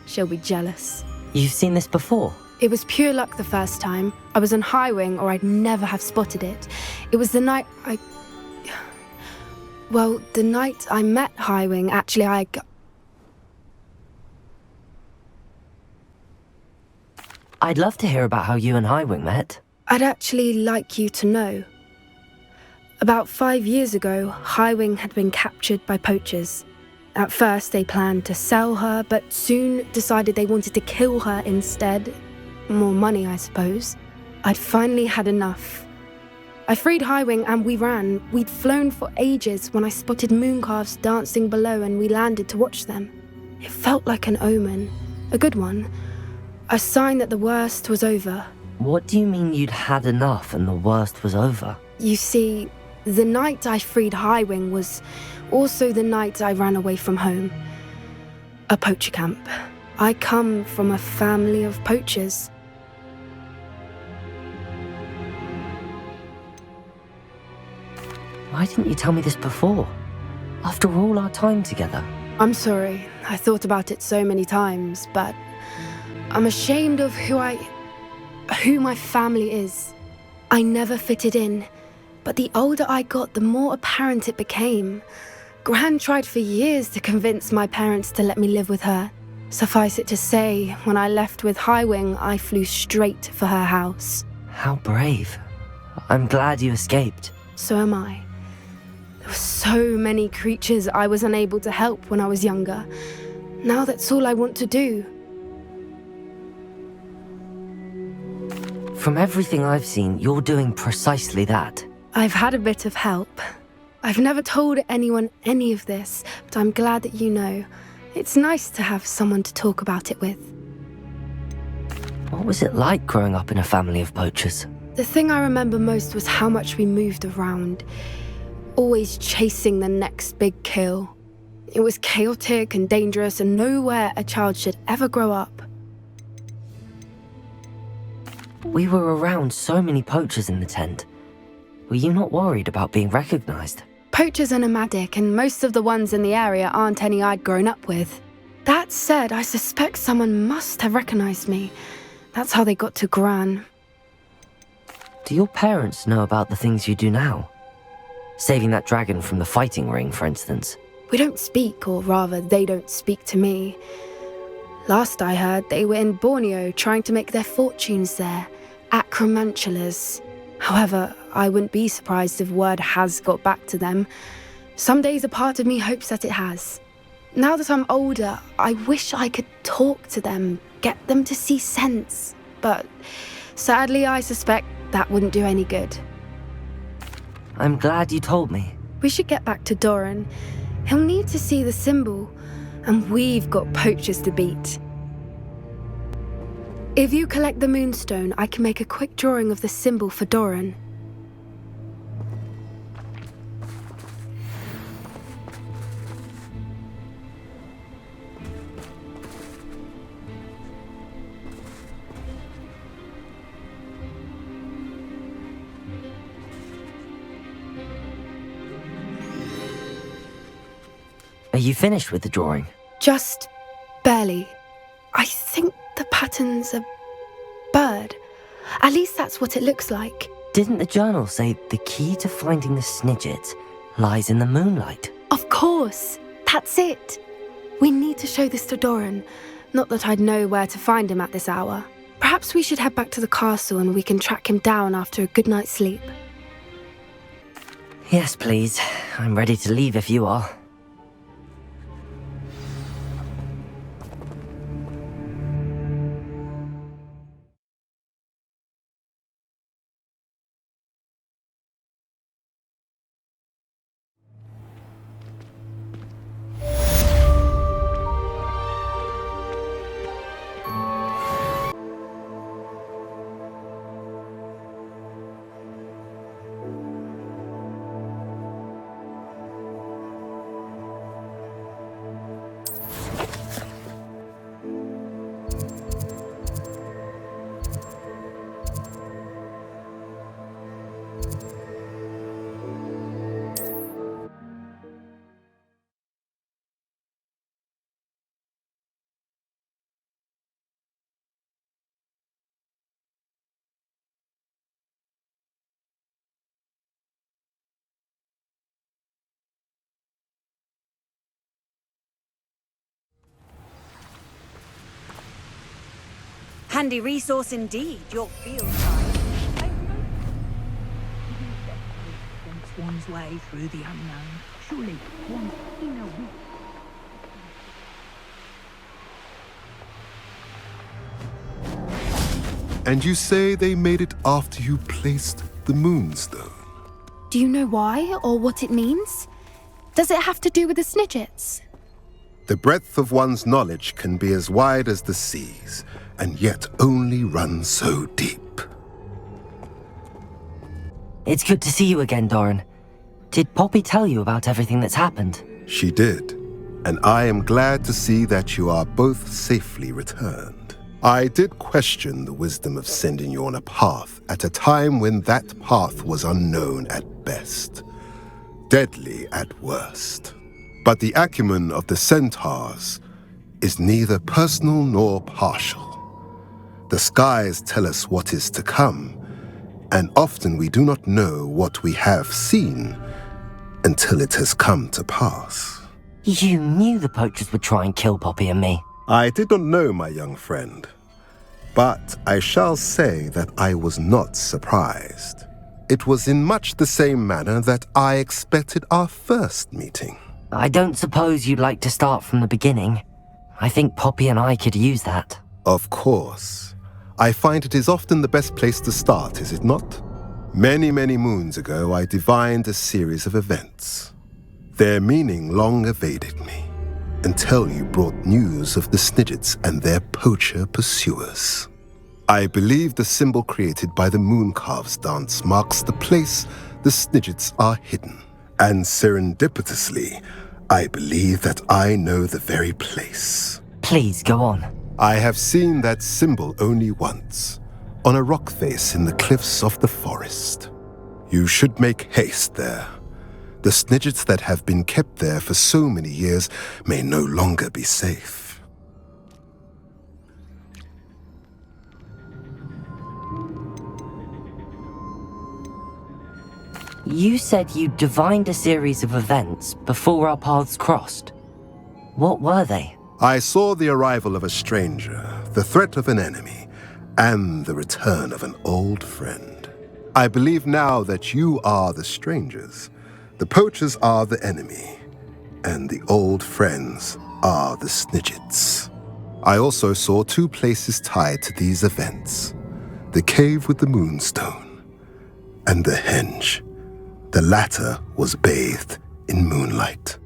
She'll be jealous. You've seen this before? It was pure luck the first time. I was on Highwing, or I'd never have spotted it. It was the night Well, the night I met Highwing, actually, I'd love to hear about how you and Highwing met. I'd actually like you to know. About 5 years ago, Highwing had been captured by poachers. At first, they planned to sell her, but soon decided they wanted to kill her instead. More money, I suppose. I'd finally had enough. I freed Highwing and we ran. We'd flown for ages when I spotted mooncalves dancing below and we landed to watch them. It felt like an omen, a good one, a sign that the worst was over. What do you mean you'd had enough and the worst was over? You see, the night I freed Highwing was also the night I ran away from home. A poacher camp. I come from a family of poachers. Why didn't you tell me this before? After all our time together. I'm sorry. I thought about it so many times, but I'm ashamed of who my family is. I never fitted in, but the older I got, the more apparent it became. Gran tried for years to convince my parents to let me live with her. Suffice it to say, when I left with Highwing, I flew straight for her house. How brave. I'm glad you escaped. So am I. There were so many creatures I was unable to help when I was younger. Now that's all I want to do. From everything I've seen, you're doing precisely that. I've had a bit of help. I've never told anyone any of this, but I'm glad that you know. It's nice to have someone to talk about it with. What was it like growing up in a family of poachers? The thing I remember most was how much we moved around, always chasing the next big kill. It was chaotic and dangerous and nowhere a child should ever grow up. We were around so many poachers in the tent. Were you not worried about being recognized? Poachers are nomadic, and most of the ones in the area aren't any I'd grown up with. That said, I suspect someone must have recognized me. That's how they got to Gran. Do your parents know about the things you do now? Saving that dragon from the fighting ring, for instance. We don't speak, or rather, they don't speak to me. Last I heard, they were in Borneo trying to make their fortunes there, at Cromantulas. However, I wouldn't be surprised if word has got back to them. Some days a part of me hopes that it has. Now that I'm older, I wish I could talk to them, get them to see sense. But sadly, I suspect that wouldn't do any good. I'm glad you told me. We should get back to Doran. He'll need to see the symbol, and we've got poachers to beat. If you collect the moonstone, I can make a quick drawing of the symbol for Doran. Are you finished with the drawing? Just barely. I think the pattern's a bird. At least that's what it looks like. Didn't the journal say the key to finding the Snidget lies in the moonlight? Of course. That's it. We need to show this to Doran. Not that I'd know where to find him at this hour. Perhaps we should head back to the castle and we can track him down after a good night's sleep. Yes, please. I'm ready to leave if you are. Handy resource indeed, your field guide. One's way through the unknown. Surely one's inner wit. And you say they made it after you placed the moonstone? Do you know why or what it means? Does it have to do with the Snidgets? The breadth of one's knowledge can be as wide as the seas, and yet only run so deep. It's good to see you again, Doran. Did Poppy tell you about everything that's happened? She did, and I am glad to see that you are both safely returned. I did question the wisdom of sending you on a path at a time when that path was unknown at best, deadly at worst. But the acumen of the centaurs is neither personal nor partial. The skies tell us what is to come, and often we do not know what we have seen until it has come to pass. You knew the poachers would try and kill Poppy and me. I did not know, my young friend, but I shall say that I was not surprised. It was in much the same manner that I expected our first meeting. I don't suppose you'd like to start from the beginning. I think Poppy and I could use that. Of course. I find it is often the best place to start, is it not? Many, many moons ago, I divined a series of events. Their meaning long evaded me, until you brought news of the Snidgets and their poacher pursuers. I believe the symbol created by the Mooncalves dance marks the place the Snidgets are hidden. And serendipitously, I believe that I know the very place. Please, go on. I have seen that symbol only once, on a rock face in the cliffs of the forest. You should make haste there. The Snidgets that have been kept there for so many years may no longer be safe. You said you divined a series of events before our paths crossed. What were they? I saw the arrival of a stranger, the threat of an enemy, and the return of an old friend. I believe now that you are the strangers, the poachers are the enemy, and the old friends are the Snidgets. I also saw two places tied to these events, the cave with the moonstone and the henge. The latter was bathed in moonlight.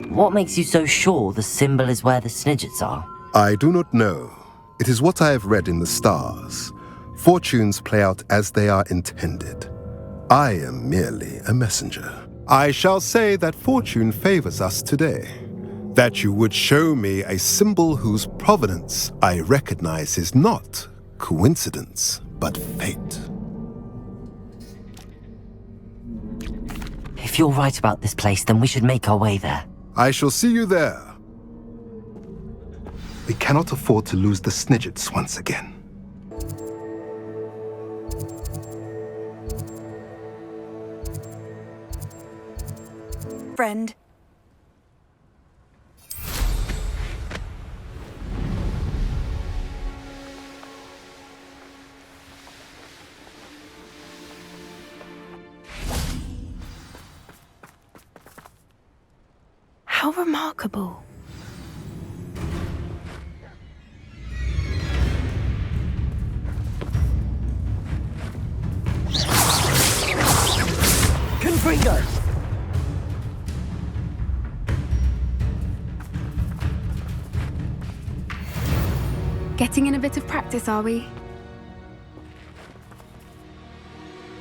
What makes you so sure the symbol is where the Snidgets are? I do not know. It is what I have read in the stars. Fortunes play out as they are intended. I am merely a messenger. I shall say that fortune favors us today. That you would show me a symbol whose provenance I recognize is not coincidence, but fate. If you're right about this place, then we should make our way there. I shall see you there. We cannot afford to lose the Snidgets once again. Friend. How remarkable. Confringo! Getting in a bit of practice, are we?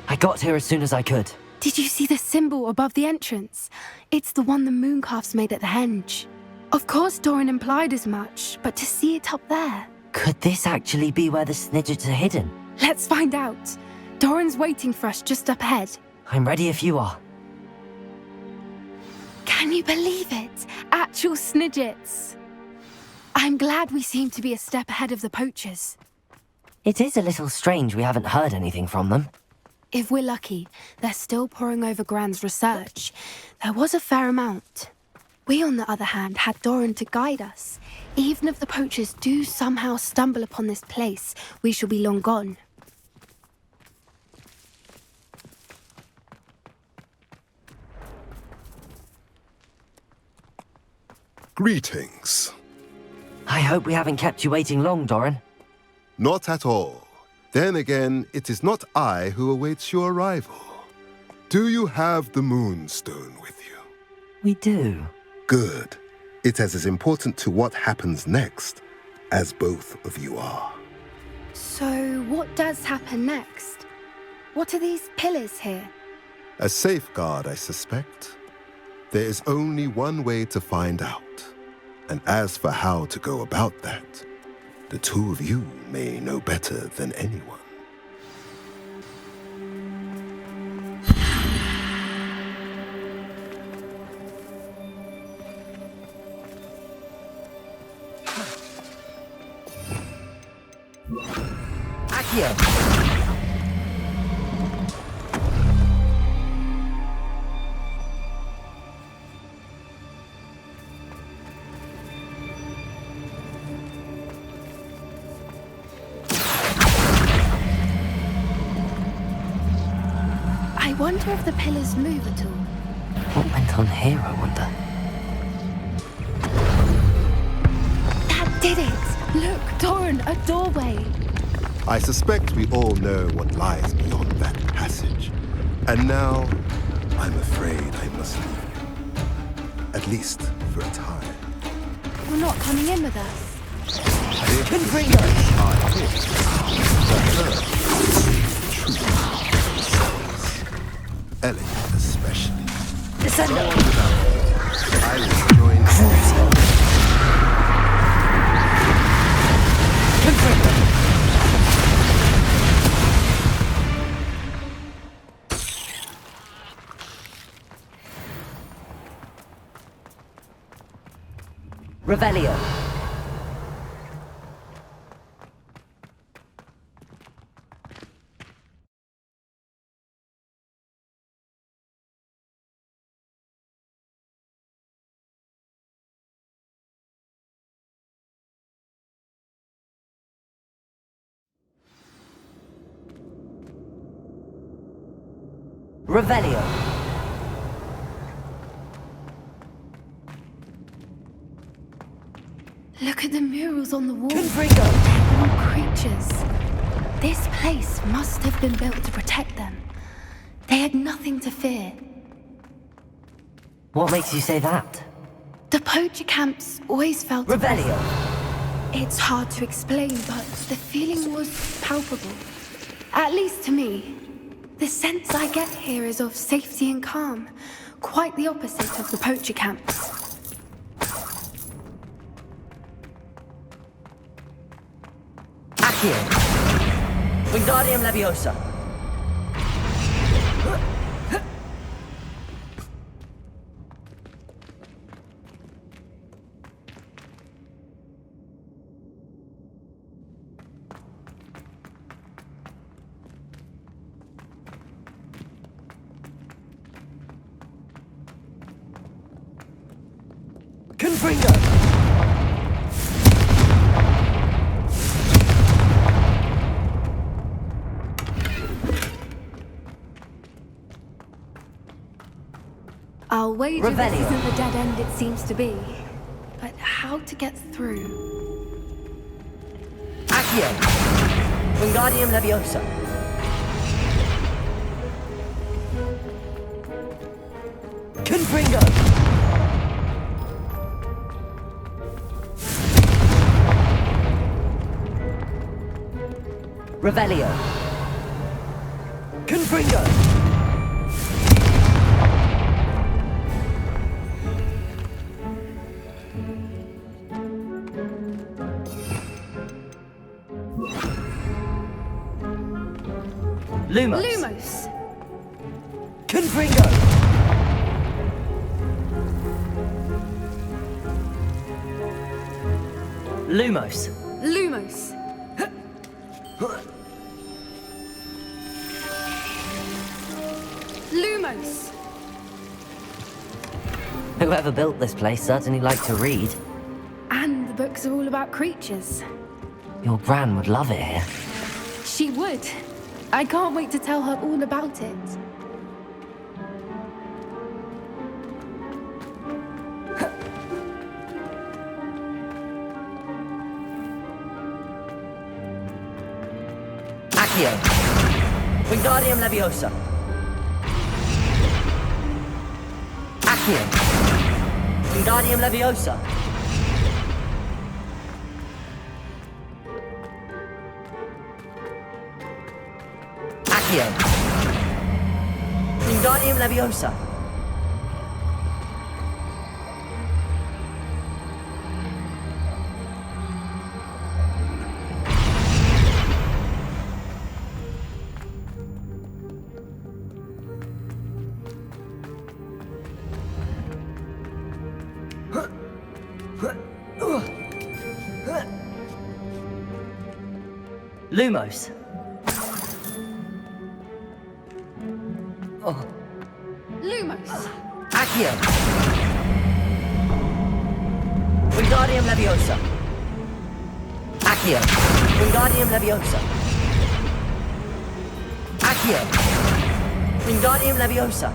I got here as soon as I could. Did you see the symbol above the entrance? It's the one the Mooncalves made at the henge. Of course Doran implied as much, but to see it up there... Could this actually be where the Snidgets are hidden? Let's find out. Doran's waiting for us just up ahead. I'm ready if you are. Can you believe it? Actual Snidgets. I'm glad we seem to be a step ahead of the poachers. It is a little strange we haven't heard anything from them. If we're lucky, they're still poring over Gran's research. There was a fair amount. We, on the other hand, had Doran to guide us. Even if the poachers do somehow stumble upon this place, we shall be long gone. Greetings. I hope we haven't kept you waiting long, Doran. Not at all. Then again, it is not I who awaits your arrival. Do you have the Moonstone with you? We do. Good. It is as important to what happens next as both of you are. So, what does happen next? What are these pillars here? A safeguard, I suspect. There is only one way to find out. And as for how to go about that, the two of you may know better than anyone. Accio! I wonder if the pillars move at all. What went on here, I wonder? That did it! Look, Doran, a doorway! I suspect we all know what lies beyond that passage. And now, I'm afraid I must leave you. At least for a time. You're not coming in with us. Ellie, especially. Descendo! I will join Revelio. Revelio. Look at the murals on the wall. Confringo. They're all creatures. This place must have been built to protect them. They had nothing to fear. What makes you say that? The poacher camps always felt... Revelio. It's hard to explain, but the feeling was palpable. At least to me. The sense I get here is of safety and calm. Quite the opposite of the poacher camps. Accio. Wingardium Leviosa. Confringo. I'll wager this Revelio. isn't the dead end it seems to be. But how to get through? Accio. Wingardium Leviosa. Confringo. Revelio. Confringo. Lumos. Lumos! Confringo. Lumos. Lumos! Lumos! Whoever built this place certainly liked to read. And the books are all about creatures. Your Gran would love it here. She would. I can't wait to tell her all about it. Accio. Wingardium Leviosa. Accio. Wingardium Leviosa. Accio. Wingardium Leviosa. Lumos. Oh. Lumos. Accio. Wingardium Leviosa. Accio. Wingardium Leviosa. Accio. Wingardium Leviosa.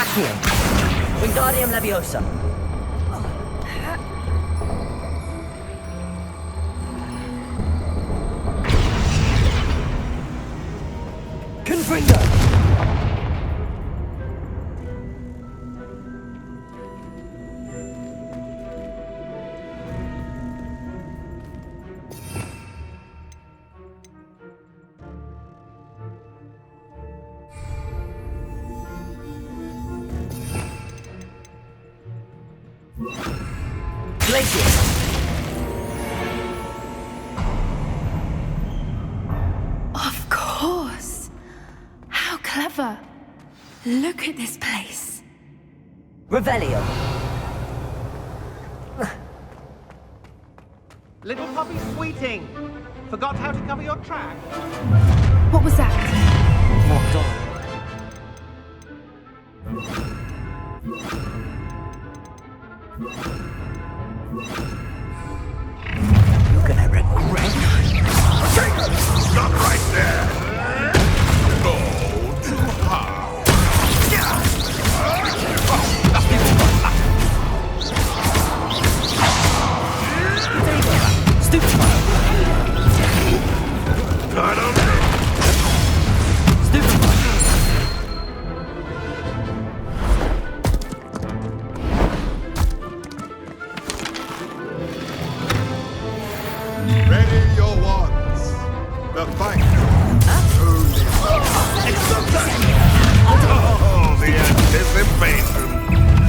Accio. Wingardium Leviosa. Confringo. Of course. How clever. Look at this place. Revelio. Little puppy sweeting! Forgot how to cover your track? What was that? What dog? You're gonna regret it. Stop right there! Go to how? Stupid. I don't know. Stupid. Ready your wands. The fight. Only. Oh, the anticipation.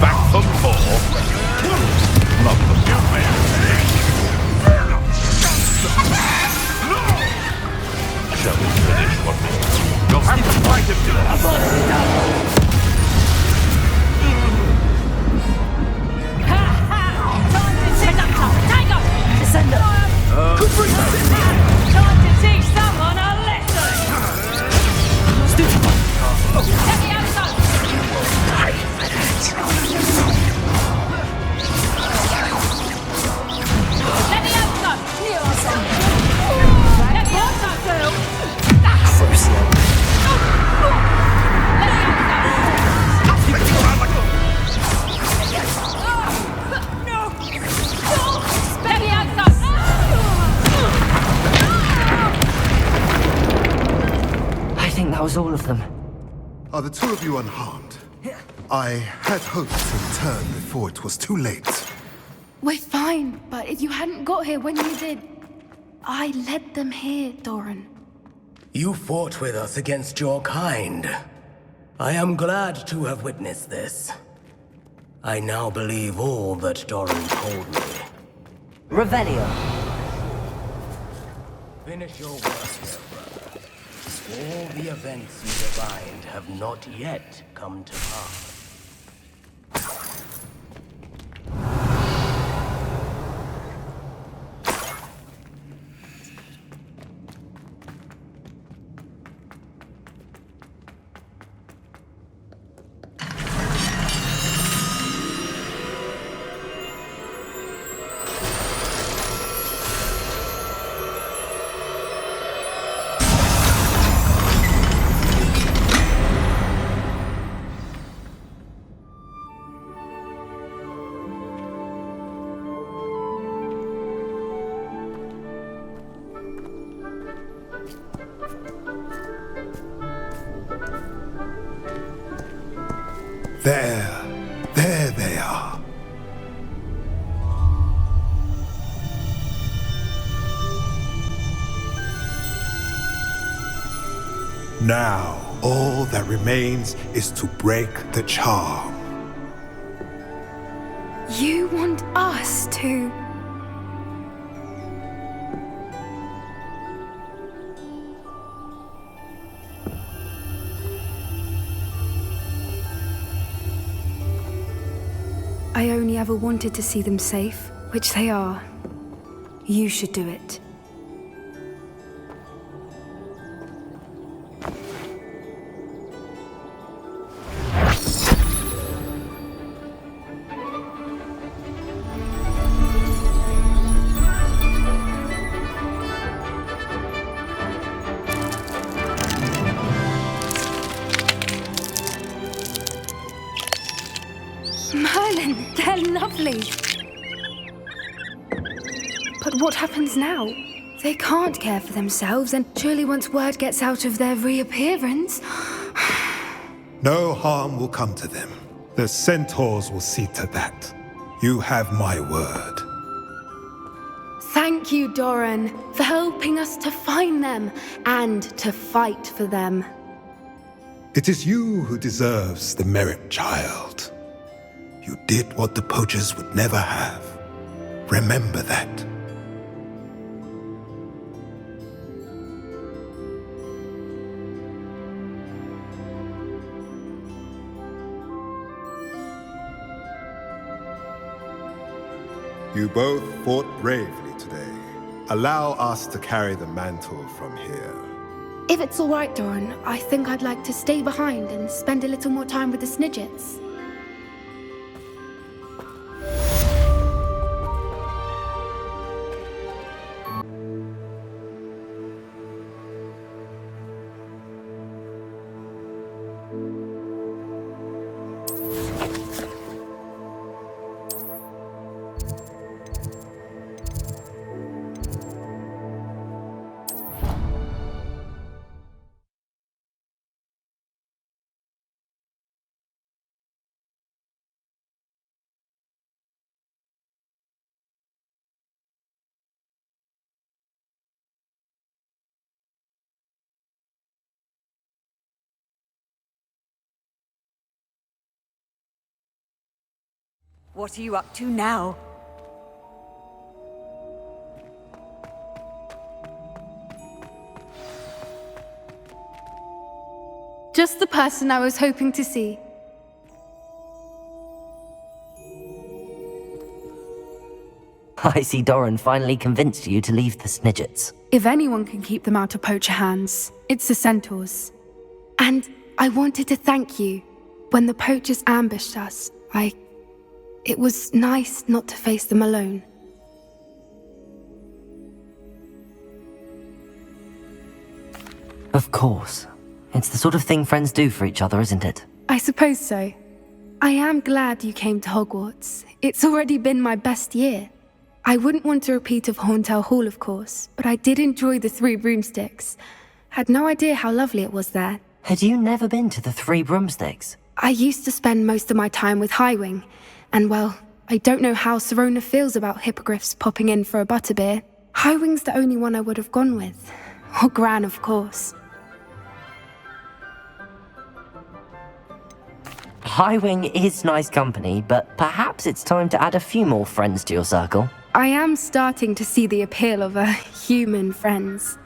Back for more. Love the new man. Shall we finish one more? You'll have to fight it till Time to teach someone a lesson! Let me have some! Let me have some! Let me have some, Phil! Let me have some! I think that was all of them. Are the two of you unharmed? I had hoped to return before it was too late. We're fine, but if you hadn't got here when you did, I led them here, Doran. You fought with us against your kind. I am glad to have witnessed this. I now believe all that Doran told me. Revelio. Finish your work here, brother. All the events you divined have not yet come to pass. There they are. Now, all that remains is to break the charm. You want us to... I only ever wanted to see them safe, which they are. You should do it. Merlin, they're lovely. But what happens now? They can't care for themselves, and surely once word gets out of their reappearance... No harm will come to them. The centaurs will see to that. You have my word. Thank you, Doran, for helping us to find them and to fight for them. It is you who deserves the merit, child. You did what the poachers would never have. Remember that. You both fought bravely today. Allow us to carry the mantle from here. If it's all right, Doran, I think I'd like to stay behind and spend a little more time with the Snidgets. What are you up to now? Just the person I was hoping to see. I see Doran finally convinced you to leave the Snidgets. If anyone can keep them out of poacher hands, it's the centaurs. And I wanted to thank you. When the poachers ambushed us, It was nice not to face them alone. Of course. It's the sort of thing friends do for each other, isn't it? I suppose so. I am glad you came to Hogwarts. It's already been my best year. I wouldn't want a repeat of Horntail Hall, of course, but I did enjoy the Three Broomsticks. Had no idea how lovely it was there. Had you never been to the Three Broomsticks? I used to spend most of my time with Highwing, and well, I don't know how Serona feels about hippogriffs popping in for a butterbeer. Highwing's the only one I would have gone with. Or Gran, of course. Highwing is nice company, but perhaps it's time to add a few more friends to your circle. I am starting to see the appeal of human friends.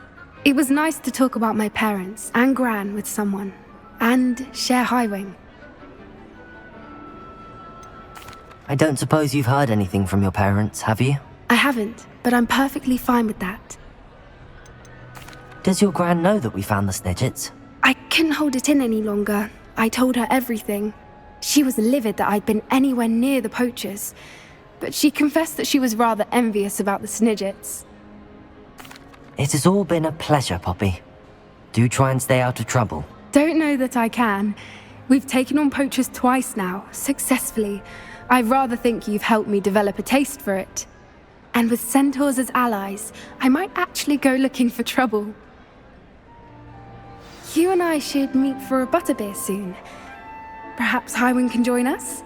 It was nice to talk about my parents and Gran with someone, and share Highwing. I don't suppose you've heard anything from your parents, have you? I haven't, but I'm perfectly fine with that. Does your Gran know that we found the Snidgets? I couldn't hold it in any longer. I told her everything. She was livid that I'd been anywhere near the poachers, but she confessed that she was rather envious about the Snidgets. It has all been a pleasure, Poppy. Do try and stay out of trouble. Don't know that I can. We've taken on poachers twice now, successfully. I rather think you've helped me develop a taste for it. And with centaurs as allies, I might actually go looking for trouble. You and I should meet for a butterbeer soon. Perhaps Highwind can join us?